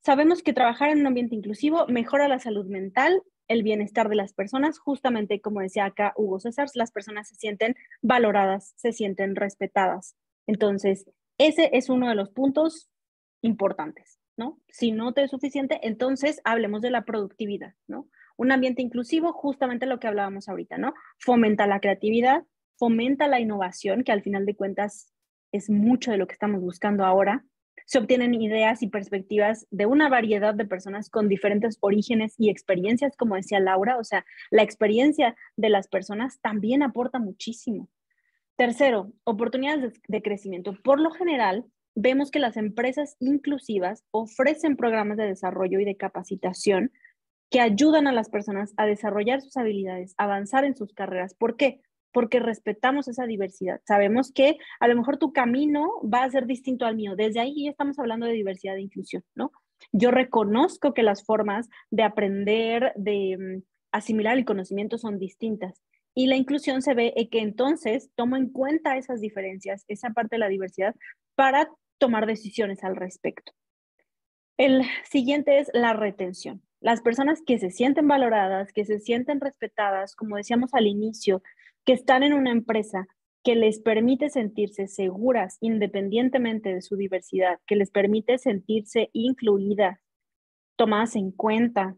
Sabemos que trabajar en un ambiente inclusivo mejora la salud mental, el bienestar de las personas, justamente como decía acá Hugo César, las personas se sienten valoradas, se sienten respetadas. Entonces, ese es uno de los puntos importantes, ¿no? Si no te es suficiente, entonces hablemos de la productividad, ¿no? Un ambiente inclusivo, justamente lo que hablábamos ahorita, ¿no? Fomenta la creatividad, fomenta la innovación, que al final de cuentas es mucho de lo que estamos buscando ahora. Se obtienen ideas y perspectivas de una variedad de personas con diferentes orígenes y experiencias, como decía Laura, o sea, la experiencia de las personas también aporta muchísimo. Tercero, oportunidades de crecimiento. Por lo general, vemos que las empresas inclusivas ofrecen programas de desarrollo y de capacitación que ayudan a las personas a desarrollar sus habilidades, avanzar en sus carreras. ¿Por qué? Porque respetamos esa diversidad. Sabemos que a lo mejor tu camino va a ser distinto al mío. Desde ahí ya estamos hablando de diversidad e inclusión, ¿no? Yo reconozco que las formas de aprender, de asimilar el conocimiento son distintas. Y la inclusión se ve que entonces tomo en cuenta esas diferencias, esa parte de la diversidad, para tomar decisiones al respecto. El siguiente es la retención. Las personas que se sienten valoradas, que se sienten respetadas, como decíamos al inicio, que están en una empresa que les permite sentirse seguras independientemente de su diversidad, que les permite sentirse incluidas, tomadas en cuenta.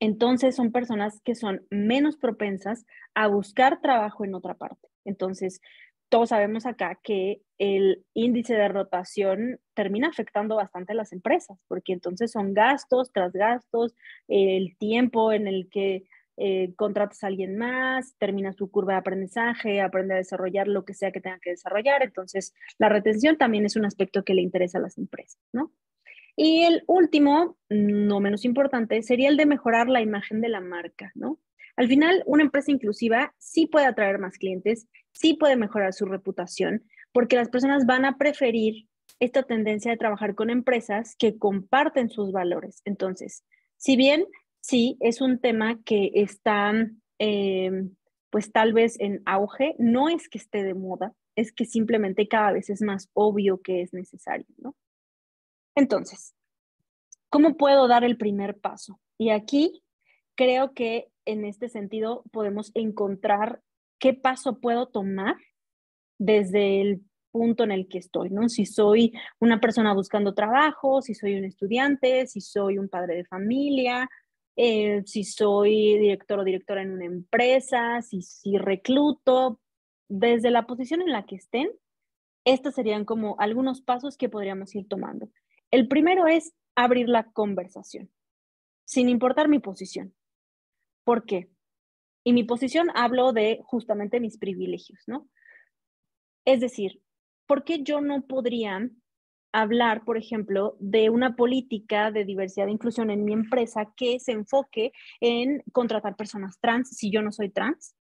Entonces son personas que son menos propensas a buscar trabajo en otra parte. Entonces, todos sabemos acá que el índice de rotación termina afectando bastante a las empresas, porque entonces son gastos tras gastos, el tiempo en el que contratas a alguien más, termina su curva de aprendizaje, aprende a desarrollar lo que sea que tenga que desarrollar. Entonces, la retención también es un aspecto que le interesa a las empresas, ¿no? Y el último, no menos importante, sería el de mejorar la imagen de la marca, ¿no? Al final, una empresa inclusiva sí puede atraer más clientes, sí puede mejorar su reputación, porque las personas van a preferir esta tendencia de trabajar con empresas que comparten sus valores. Entonces, si bien sí es un tema que está, pues tal vez en auge, no es que esté de moda, es que simplemente cada vez es más obvio que es necesario, ¿no? Entonces, ¿cómo puedo dar el primer paso? Y aquí creo que en este sentido podemos encontrar qué paso puedo tomar desde el punto en el que estoy, ¿no? Si soy una persona buscando trabajo, si soy un estudiante, si soy un padre de familia, si soy director o directora en una empresa, si recluto, desde la posición en la que estén, estos serían como algunos pasos que podríamos ir tomando. El primero es abrir la conversación, sin importar mi posición. ¿Por qué? Y mi posición hablo de justamente mis privilegios, ¿no? Es decir, ¿por qué yo no podría hablar, por ejemplo, de una política de diversidad e inclusión en mi empresa que se enfoque en contratar personas trans si yo no soy trans?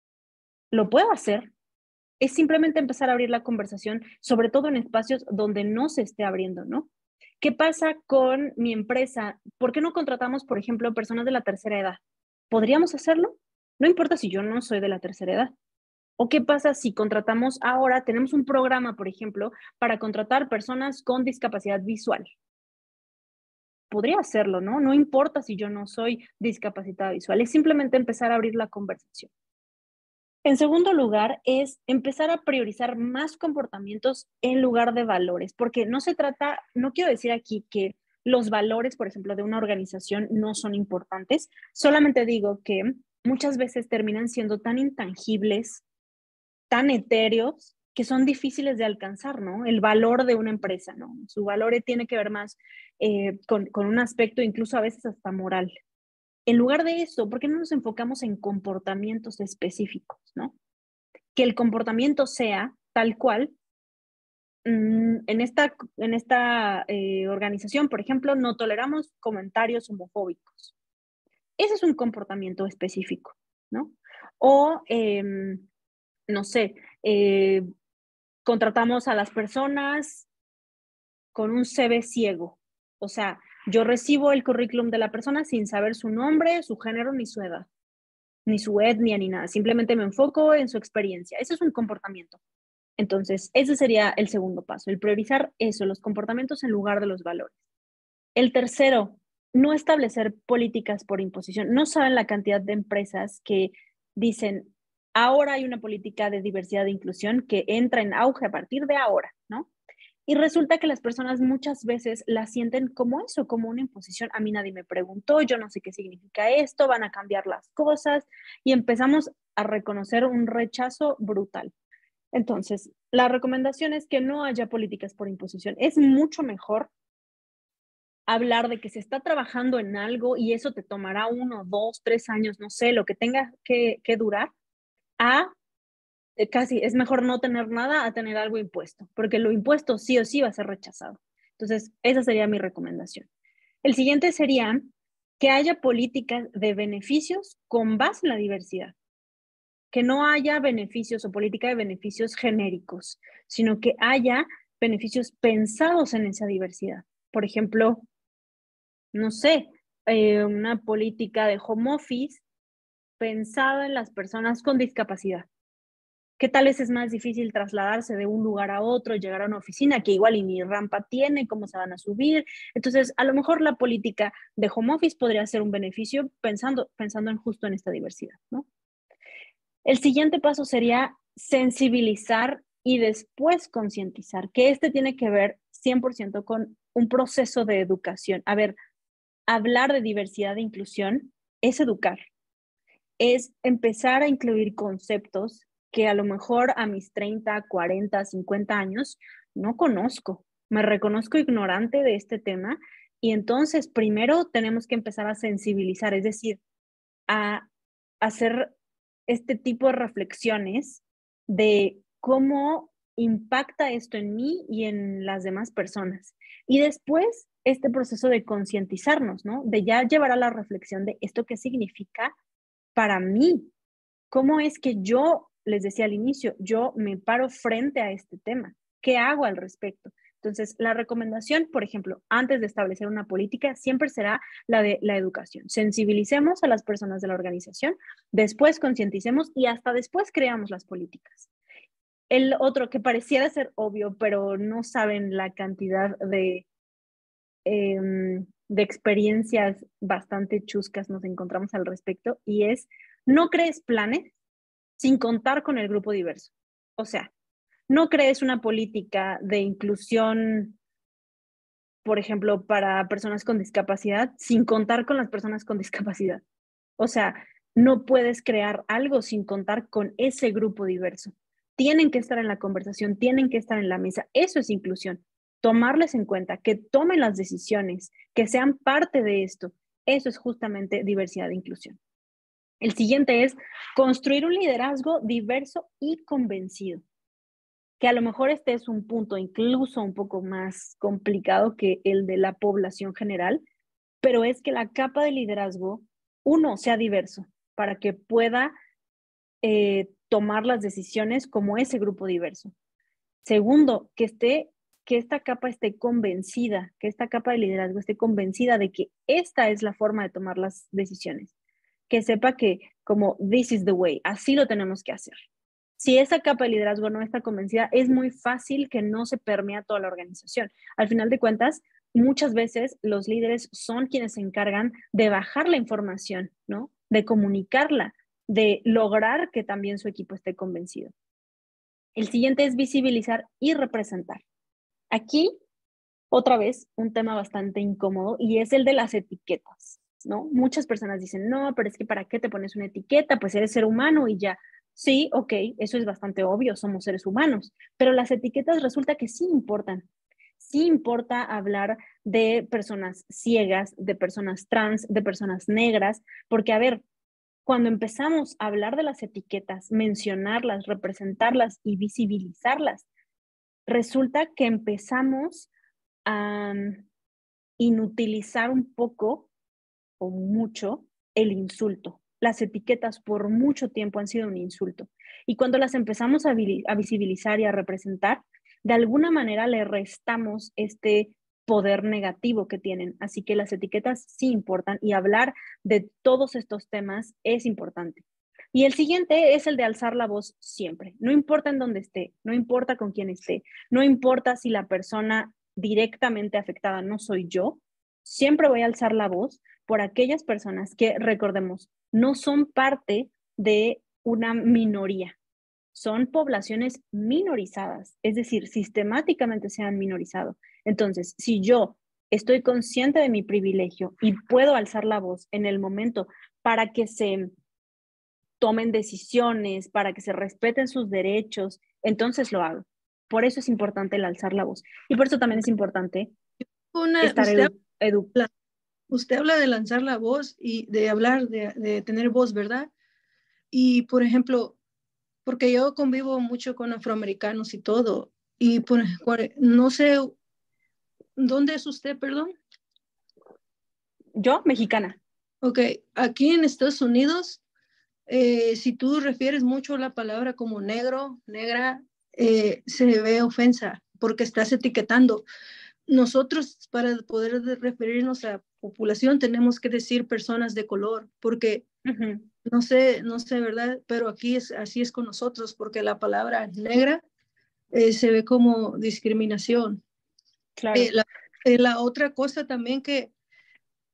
Lo puedo hacer. Es simplemente empezar a abrir la conversación, sobre todo en espacios donde no se esté abriendo, ¿no? ¿Qué pasa con mi empresa? ¿Por qué no contratamos, por ejemplo, personas de la tercera edad? ¿Podríamos hacerlo? No importa si yo no soy de la tercera edad. ¿O qué pasa si contratamos ahora, tenemos un programa, por ejemplo, para contratar personas con discapacidad visual? Podría hacerlo, ¿no? No importa si yo no soy discapacitada visual, es simplemente empezar a abrir la conversación. En segundo lugar, es empezar a priorizar más comportamientos en lugar de valores, porque no se trata, no quiero decir aquí que los valores, por ejemplo, de una organización no son importantes, solamente digo que muchas veces terminan siendo tan intangibles, tan etéreos, que son difíciles de alcanzar, ¿no? El valor de una empresa, ¿no? Su valor tiene que ver más con un aspecto incluso a veces hasta moral. En lugar de eso, ¿por qué no nos enfocamos en comportamientos específicos, ¿no? Que el comportamiento sea tal cual. En esta organización, por ejemplo, no toleramos comentarios homofóbicos. Ese es un comportamiento específico, ¿no? O, no sé, contratamos a las personas con un CV ciego. O sea, yo recibo el currículum de la persona sin saber su nombre, su género ni su edad, ni su etnia, ni nada. Simplemente me enfoco en su experiencia. Ese es un comportamiento. Entonces, ese sería el segundo paso, el priorizar eso, los comportamientos en lugar de los valores. El tercero, no establecer políticas por imposición. No saben la cantidad de empresas que dicen, ahora hay una política de diversidad e inclusión que entra en auge a partir de ahora, ¿no? Y resulta que las personas muchas veces la sienten como eso, como una imposición. A mí nadie me preguntó, yo no sé qué significa esto, van a cambiar las cosas y empezamos a reconocer un rechazo brutal. Entonces, la recomendación es que no haya políticas por imposición. Es mucho mejor hablar de que se está trabajando en algo y eso te tomará 1, 2, 3 años, no sé, lo que tenga que durar, a casi es mejor no tener nada a tener algo impuesto, porque lo impuesto sí o sí va a ser rechazado. Entonces, esa sería mi recomendación. El siguiente sería que haya políticas de beneficios con base en la diversidad, que no haya beneficios o política de beneficios genéricos, sino que haya beneficios pensados en esa diversidad. Por ejemplo, no sé, una política de home office pensada en las personas con discapacidad. ¿Qué tal es más difícil trasladarse de un lugar a otro, llegar a una oficina que igual y ni rampa tiene, cómo se van a subir? Entonces, a lo mejor la política de home office podría ser un beneficio pensando en justo en esta diversidad, ¿no? El siguiente paso sería sensibilizar y después concientizar, que este tiene que ver 100% con un proceso de educación. A ver, hablar de diversidad e inclusión es educar, es empezar a incluir conceptos que a lo mejor a mis 30, 40, 50 años no conozco. Me reconozco ignorante de este tema y entonces primero tenemos que empezar a sensibilizar, es decir, a hacer este tipo de reflexiones de cómo impacta esto en mí y en las demás personas. Y después este proceso de concientizarnos, ¿no? De ya llevar a la reflexión de esto qué significa para mí. ¿Cómo es que yo, les decía al inicio, yo me paro frente a este tema? ¿Qué hago al respecto? Entonces, la recomendación, por ejemplo, antes de establecer una política, siempre será la de la educación. Sensibilicemos a las personas de la organización, después concienticemos y hasta después creamos las políticas. El otro que pareciera ser obvio, pero no saben la cantidad de experiencias bastante chuscas nos encontramos al respecto, y es, no crees planes sin contar con el grupo diverso. O sea, no crees una política de inclusión, por ejemplo, para personas con discapacidad, sin contar con las personas con discapacidad. O sea, no puedes crear algo sin contar con ese grupo diverso. Tienen que estar en la conversación, tienen que estar en la mesa. Eso es inclusión. Tomarles en cuenta, que tomen las decisiones, que sean parte de esto. Eso es justamente diversidad e inclusión. El siguiente es construir un liderazgo diverso y convencido, que a lo mejor este es un punto incluso un poco más complicado que el de la población general, pero es que la capa de liderazgo, uno, sea diverso para que pueda tomar las decisiones como ese grupo diverso. Segundo, que esta capa esté convencida, que esta capa de liderazgo esté convencida de que esta es la forma de tomar las decisiones. Que sepa que como this is the way, así lo tenemos que hacer. Si esa capa de liderazgo no está convencida, es muy fácil que no se permea toda la organización. Al final de cuentas, muchas veces los líderes son quienes se encargan de bajar la información, ¿no? De comunicarla, de lograr que también su equipo esté convencido. El siguiente es visibilizar y representar. Aquí, otra vez, un tema bastante incómodo y es el de las etiquetas, ¿no? Muchas personas dicen, no, pero es que ¿para qué te pones una etiqueta? Pues eres ser humano y ya. Sí, ok, eso es bastante obvio, somos seres humanos, pero las etiquetas resulta que sí importan. Sí importa hablar de personas ciegas, de personas trans, de personas negras, porque a ver, cuando empezamos a hablar de las etiquetas, mencionarlas, representarlas y visibilizarlas, resulta que empezamos a inutilizar un poco o mucho el insulto. Las etiquetas por mucho tiempo han sido un insulto. Y cuando las empezamos a visibilizar y a representar, de alguna manera le restamos este poder negativo que tienen. Así que las etiquetas sí importan y hablar de todos estos temas es importante. Y el siguiente es el de alzar la voz siempre. No importa en dónde esté, no importa con quién esté, no importa si la persona directamente afectada no soy yo, Siempre voy a alzar la voz por aquellas personas que, recordemos, no son parte de una minoría. Son poblaciones minorizadas, es decir, sistemáticamente se han minorizado. Entonces, si yo estoy consciente de mi privilegio y puedo alzar la voz en el momento para que se tomen decisiones, para que se respeten sus derechos, entonces lo hago. Por eso es importante el alzar la voz. Y por eso también es importante estar educado. Usted habla de lanzar la voz y de hablar, de tener voz, ¿verdad? Y, por ejemplo, porque yo convivo mucho con afroamericanos y todo, y no sé, ¿dónde es usted, perdón? Yo, mexicana. Ok, aquí en Estados Unidos, si tú refieres mucho la palabra como negro, negra, se ve ofensa porque estás etiquetando. Nosotros, para poder referirnos a población, tenemos que decir personas de color, porque no sé, ¿verdad? Pero aquí así es con nosotros, porque la palabra negra se ve como discriminación. Claro. La otra cosa también que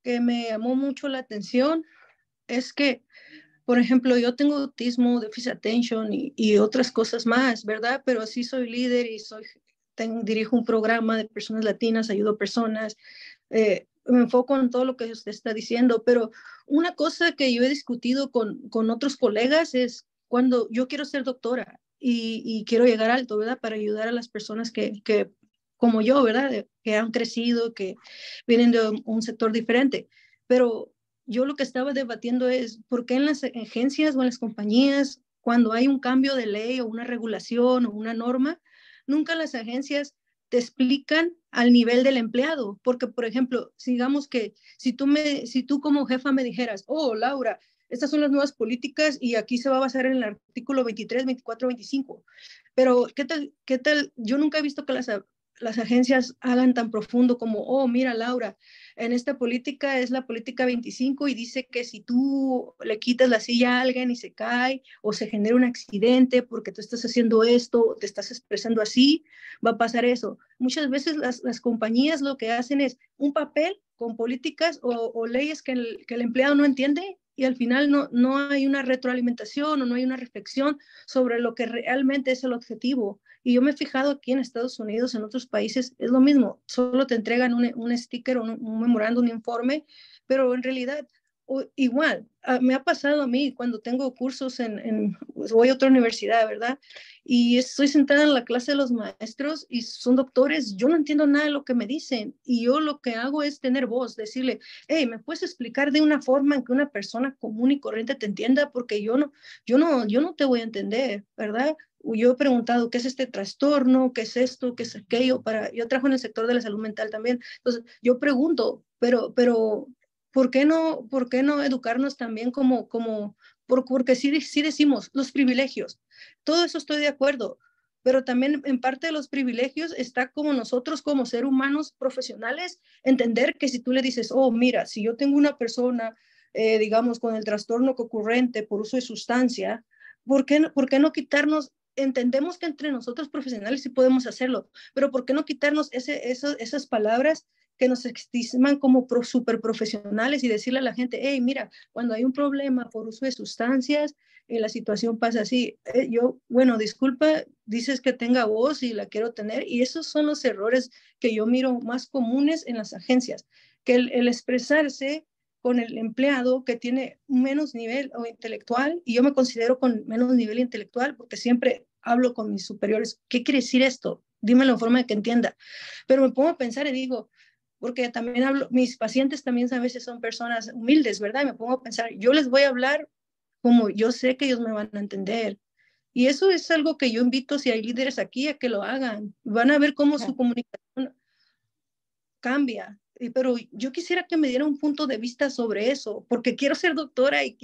me llamó mucho la atención es que, por ejemplo, yo tengo autismo, déficit attention y otras cosas más, ¿verdad? Pero sí soy líder y dirijo un programa de personas latinas, ayudo a personas, me enfoco en todo lo que usted está diciendo, pero una cosa que yo he discutido con otros colegas es cuando yo quiero ser doctora y quiero llegar alto, ¿verdad? Para ayudar a las personas que como yo, ¿verdad? Que han crecido, que vienen de un sector diferente, pero yo lo que estaba debatiendo es por qué en las agencias o en las compañías, cuando hay un cambio de ley o una regulación o una norma, nunca las agencias te explican al nivel del empleado, porque por ejemplo, digamos que si tú como jefa me dijeras, oh, Laura, estas son las nuevas políticas y aquí se va a basar en el artículo 23, 24, 25, pero qué tal? Yo nunca he visto que las agencias hagan tan profundo como, oh, mira, Laura, en esta política es la política 25 y dice que si tú le quitas la silla a alguien y se cae o se genera un accidente porque tú estás haciendo esto, te estás expresando así, va a pasar eso. Muchas veces las compañías lo que hacen es un papel con políticas o leyes que el empleado no entiende y al final no hay una retroalimentación o no hay una reflexión sobre lo que realmente es el objetivo. Y yo me he fijado aquí en Estados Unidos, en otros países, es lo mismo, solo te entregan un sticker o un memorando, un informe, pero en realidad, igual, me ha pasado a mí cuando tengo cursos pues voy a otra universidad, ¿verdad? Y estoy sentada en la clase de los maestros y son doctores, yo no entiendo nada de lo que me dicen y yo lo que hago es tener voz, decirle, hey, ¿me puedes explicar de una forma en que una persona común y corriente te entienda? Porque yo no te voy a entender, ¿verdad? Yo he preguntado qué es este trastorno, qué es esto, qué es aquello. Yo trabajo en el sector de la salud mental también. Entonces, yo pregunto, pero ¿por qué no educarnos también porque sí decimos los privilegios? Todo eso estoy de acuerdo, pero también en parte de los privilegios está como nosotros como seres humanos profesionales, entender que si tú le dices, oh, mira, si yo tengo una persona, digamos, con el trastorno ocurrente por uso de sustancia, ¿por qué no quitarnos? Entendemos que entre nosotros profesionales sí podemos hacerlo, pero ¿por qué no quitarnos esas palabras que nos estigman como super profesionales y decirle a la gente, hey, mira, cuando hay un problema por uso de sustancias, la situación pasa así. Bueno, disculpa, dices que tenga voz y la quiero tener, y esos son los errores que yo miro más comunes en las agencias, que el expresarse con el empleado que tiene menos nivel intelectual, y yo me considero con menos nivel intelectual porque siempre hablo con mis superiores, ¿qué quiere decir esto? Dímelo en forma de que entienda. Pero me pongo a pensar y digo, porque también mis pacientes también a veces son personas humildes, ¿verdad? Y me pongo a pensar, yo les voy a hablar como yo sé que ellos me van a entender. Y eso es algo que yo invito, si hay líderes aquí, a que lo hagan. Van a ver cómo su comunicación cambia. Pero yo quisiera que me diera un punto de vista sobre eso, porque quiero ser doctora y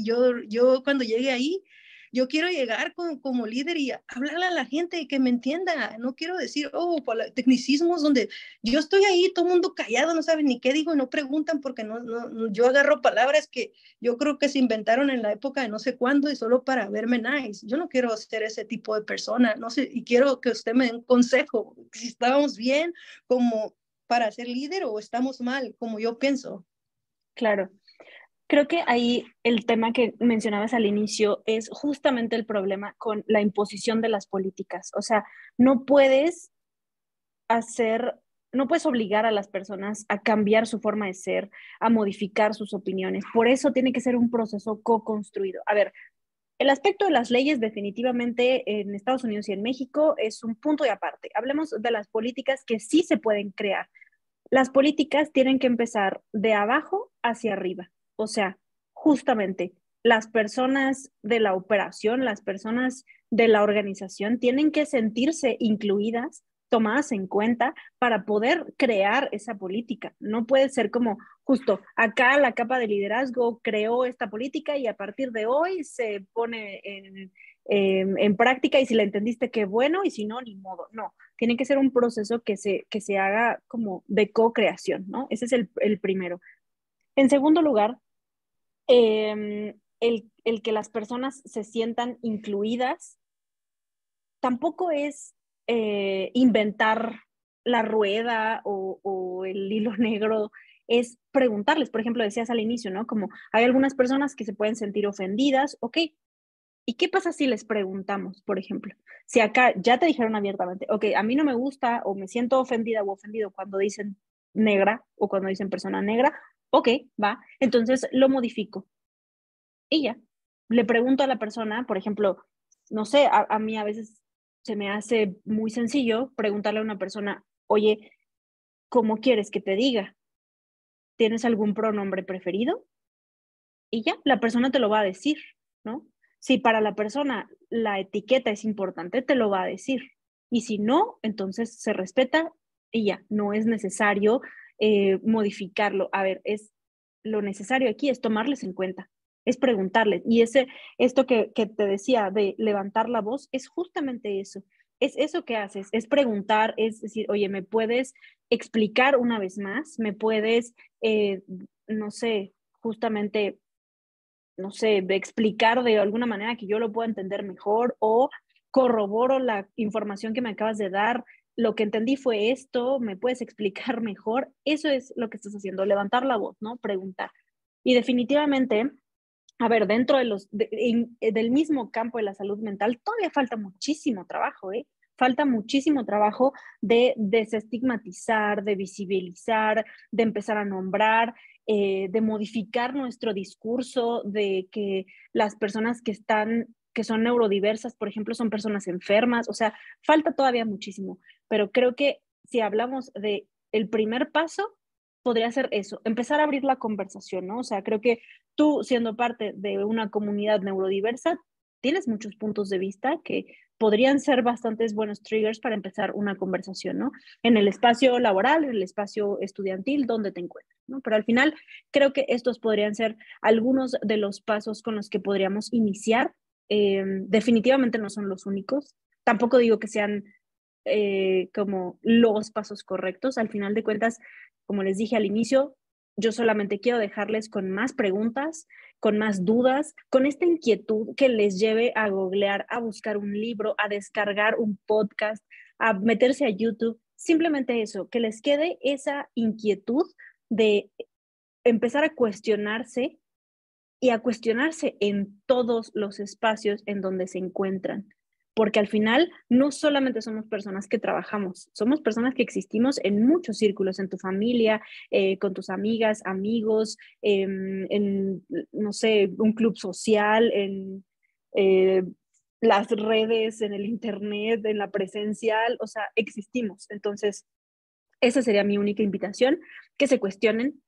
yo cuando llegue ahí, yo quiero llegar como líder y hablarle a la gente y que me entienda. No quiero decir, oh, tecnicismos donde yo estoy ahí, todo el mundo callado, no saben ni qué digo y no preguntan porque yo agarro palabras que yo creo que se inventaron en la época de no sé cuándo y solo para verme nice. Yo no quiero ser ese tipo de persona, no sé, y quiero que usted me dé un consejo, si estábamos bien como para ser líder o estamos mal, como yo pienso. Claro. Creo que ahí el tema que mencionabas al inicio es justamente el problema con la imposición de las políticas. O sea, no puedes hacer, no puedes obligar a las personas a cambiar su forma de ser, a modificar sus opiniones. Por eso tiene que ser un proceso co-construido. A ver, el aspecto de las leyes definitivamente en Estados Unidos y en México es un punto y aparte. Hablemos de las políticas que sí se pueden crear. Las políticas tienen que empezar de abajo hacia arriba. O sea, justamente las personas de la operación, las personas de la organización tienen que sentirse incluidas, tomadas en cuenta para poder crear esa política. No puede ser como justo acá la capa de liderazgo creó esta política y a partir de hoy se pone en práctica y si la entendiste, qué bueno, y si no, ni modo. No, tiene que ser un proceso que se haga como de co-creación, ¿no? Ese es el primero. En segundo lugar, el que las personas se sientan incluidas tampoco es inventar la rueda o el hilo negro, es preguntarles. Por ejemplo, decías al inicio, ¿no? Como hay algunas personas que se pueden sentir ofendidas, ok, ¿y qué pasa si les preguntamos, por ejemplo? Si acá ya te dijeron abiertamente, ok, a mí no me gusta o me siento ofendida o ofendido cuando dicen negra o cuando dicen persona negra, ok, va, entonces lo modifico. Y ya, le pregunto a la persona, por ejemplo, no sé, a mí a veces se me hace muy sencillo preguntarle a una persona, oye, ¿cómo quieres que te diga? ¿Tienes algún pronombre preferido? Y ya, la persona te lo va a decir, ¿no? Si para la persona la etiqueta es importante, te lo va a decir. Y si no, entonces se respeta y ya, no es necesario modificarlo. A ver, lo necesario aquí es tomarles en cuenta, es preguntarles. Y esto que te decía de levantar la voz es justamente eso. Es eso que haces, es preguntar, es decir, oye, ¿me puedes explicar una vez más? ¿Me puedes, no sé, justamente no sé, de explicar de alguna manera que yo lo pueda entender mejor o corroboro la información que me acabas de dar, lo que entendí fue esto, ¿me puedes explicar mejor? Eso es lo que estás haciendo, levantar la voz, ¿no? Preguntar. Y definitivamente, a ver, dentro del mismo campo de la salud mental, todavía falta muchísimo trabajo, ¿eh? Falta muchísimo trabajo de desestigmatizar, de visibilizar, de empezar a nombrar, de modificar nuestro discurso, de que las personas que son neurodiversas, por ejemplo, son personas enfermas. O sea, falta todavía muchísimo, pero creo que si hablamos de el primer paso, podría ser eso, empezar a abrir la conversación, ¿no? O sea, creo que tú, siendo parte de una comunidad neurodiversa, tienes muchos puntos de vista que podrían ser bastantes buenos triggers para empezar una conversación, ¿no? En el espacio laboral, en el espacio estudiantil, donde te encuentres, ¿no? Pero al final, creo que estos podrían ser algunos de los pasos con los que podríamos iniciar. Definitivamente no son los únicos. Tampoco digo que sean como los pasos correctos. Al final de cuentas, como les dije al inicio, yo solamente quiero dejarles con más preguntas, con más dudas, con esta inquietud que les lleve a googlear, a buscar un libro, a descargar un podcast, a meterse a YouTube. Simplemente eso, que les quede esa inquietud de empezar a cuestionarse y a cuestionarse en todos los espacios en donde se encuentran. Porque al final no solamente somos personas que trabajamos, somos personas que existimos en muchos círculos, en tu familia, con tus amigas, amigos, en, no sé, un club social, en las redes, en el internet, en la presencial, o sea, existimos. Entonces, esa sería mi única invitación, que se cuestionen,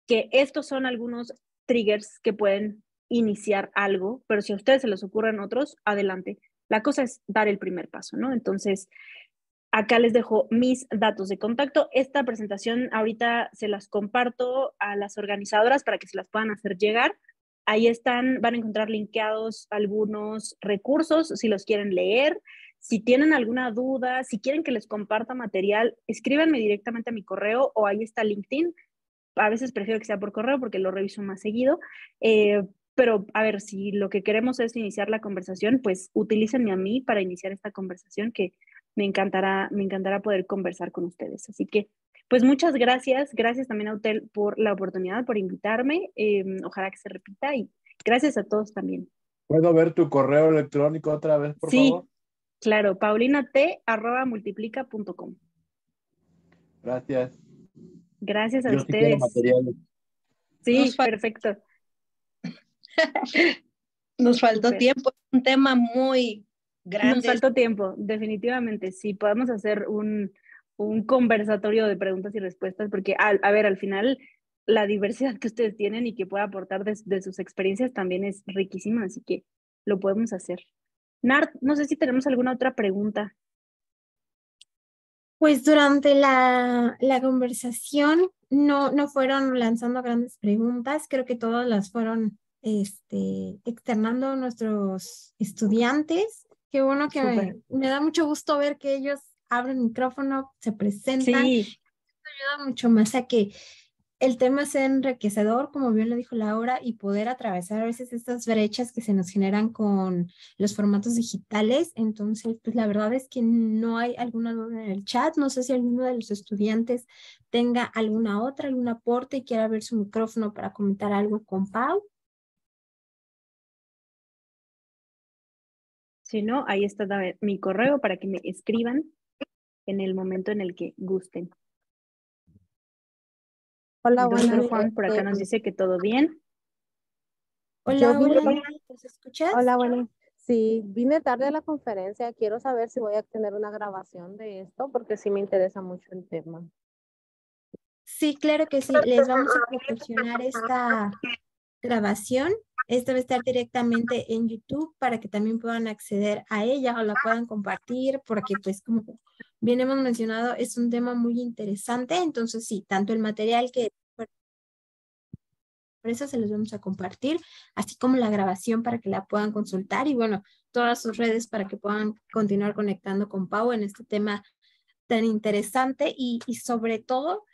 que estos son algunos triggers que pueden iniciar algo, pero si a ustedes se les ocurren otros, adelante. La cosa es dar el primer paso, ¿no? Entonces, acá les dejo mis datos de contacto. Esta presentación ahorita se las comparto a las organizadoras para que se las puedan hacer llegar. Ahí están, van a encontrar linkeados algunos recursos si los quieren leer. Si tienen alguna duda, si quieren que les comparta material, escríbanme directamente a mi correo o ahí está LinkedIn. A veces prefiero que sea por correo porque lo reviso más seguido. Pero a ver, si lo que queremos es iniciar la conversación, pues utilícenme a mí para iniciar esta conversación que me encantará poder conversar con ustedes. Así que Pues muchas gracias. Gracias también a UTEL por la oportunidad, por invitarme. Ojalá que se repita y gracias a todos también. ¿Puedo ver tu correo electrónico otra vez, por Sí, favor? claro, paulinat@multiplica.com. Gracias. Gracias a Yo sí quiero ustedes. materiales. Sí, perfecto. Nos faltó Súper. tiempo, un tema muy Nos grande. faltó tiempo, definitivamente. Sí, podemos hacer un conversatorio de preguntas y respuestas, porque a ver, al final la diversidad que ustedes tienen y que pueda aportar de sus experiencias también es riquísima, así que lo podemos hacer. Nart, no sé si tenemos alguna otra pregunta. Pues durante la conversación no fueron lanzando grandes preguntas, creo que todas las fueron externando nuestros estudiantes. Qué bueno que Súper. me da mucho gusto ver que ellos abren el micrófono, se presentan, Sí, ayuda mucho más a que el tema sea enriquecedor, como bien lo dijo Laura, y poder atravesar a veces estas brechas que se nos generan con los formatos digitales. Entonces, pues la verdad es que no hay alguna duda en el chat. No sé si alguno de los estudiantes tenga alguna otra, algún aporte y quiera abrir su micrófono para comentar algo con Pau. si no, ahí está mi correo para que me escriban en el momento en el que gusten. Hola, El doctor buenas. Juan por acá nos dice que todo bien. Hola, Yo vine, hola, ¿nos escuchas? hola, buenas. Sí, vine tarde a la conferencia. Quiero saber si voy a tener una grabación de esto, porque sí me interesa mucho el tema. Sí, claro que sí. Les vamos a proporcionar esta grabación. Esta va a estar directamente en YouTube para que también puedan acceder a ella o la puedan compartir, porque pues como bien hemos mencionado, es un tema muy interesante. Entonces sí, tanto el material que por eso se los vamos a compartir, así como la grabación para que la puedan consultar y bueno, todas sus redes para que puedan continuar conectando con Pau en este tema tan interesante y sobre todo,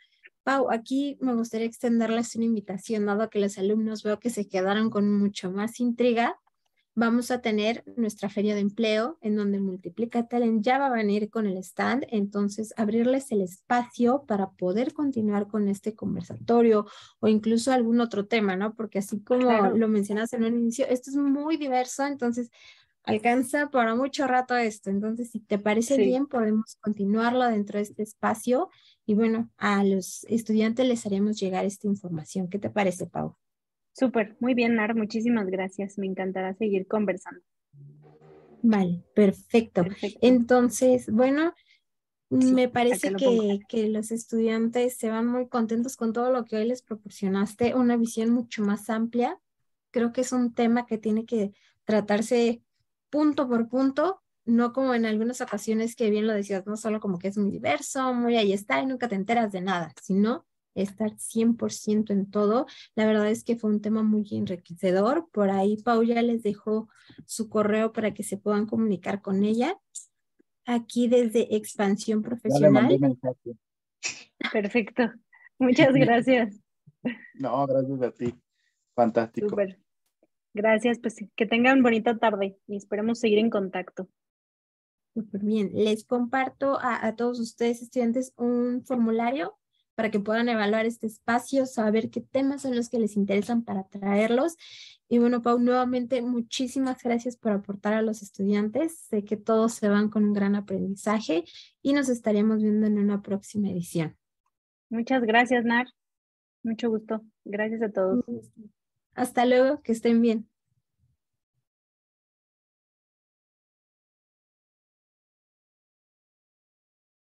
Pau, aquí me gustaría extenderles una invitación, dado que los alumnos veo que se quedaron con mucho más intriga. Vamos a tener nuestra feria de empleo en donde Multiplica Talent ya va a venir con el stand, entonces abrirles el espacio para poder continuar con este conversatorio o incluso algún otro tema, ¿no? Porque así como Claro. lo mencionas en un inicio, esto es muy diverso, entonces alcanza para mucho rato esto. Entonces, si te parece Sí. bien, podemos continuarlo dentro de este espacio y bueno, a los estudiantes les haremos llegar esta información. ¿Qué te parece, Pau? Súper, muy bien, Nar, muchísimas gracias. Me encantará seguir conversando. Vale, perfecto. Perfecto. Entonces, bueno, me Acá parece lo pongo. que los estudiantes se van muy contentos con todo lo que hoy les proporcionaste, una visión mucho más amplia. Creo que es un tema que tiene que tratarse punto por punto, no como en algunas ocasiones que bien lo decías, no solo como que es muy diverso, muy ahí está y nunca te enteras de nada, sino estar 100% en todo. La verdad es que fue un tema muy enriquecedor. Por ahí Pau ya les dejó su correo para que se puedan comunicar con ella. Aquí desde Expansión Ya le mandé Profesional. mensaje. Perfecto. Muchas gracias. No, gracias a ti. Fantástico. Súper. Gracias, pues que tengan bonita tarde y esperemos seguir en contacto. Súper bien. Les comparto a todos ustedes, estudiantes, un formulario para que puedan evaluar este espacio, saber qué temas son los que les interesan para traerlos. Y bueno, Pau, nuevamente muchísimas gracias por aportar a los estudiantes. Sé que todos se van con un gran aprendizaje y nos estaremos viendo en una próxima edición. Muchas gracias, Nar. Mucho gusto. Gracias a todos. Hasta luego, que estén bien.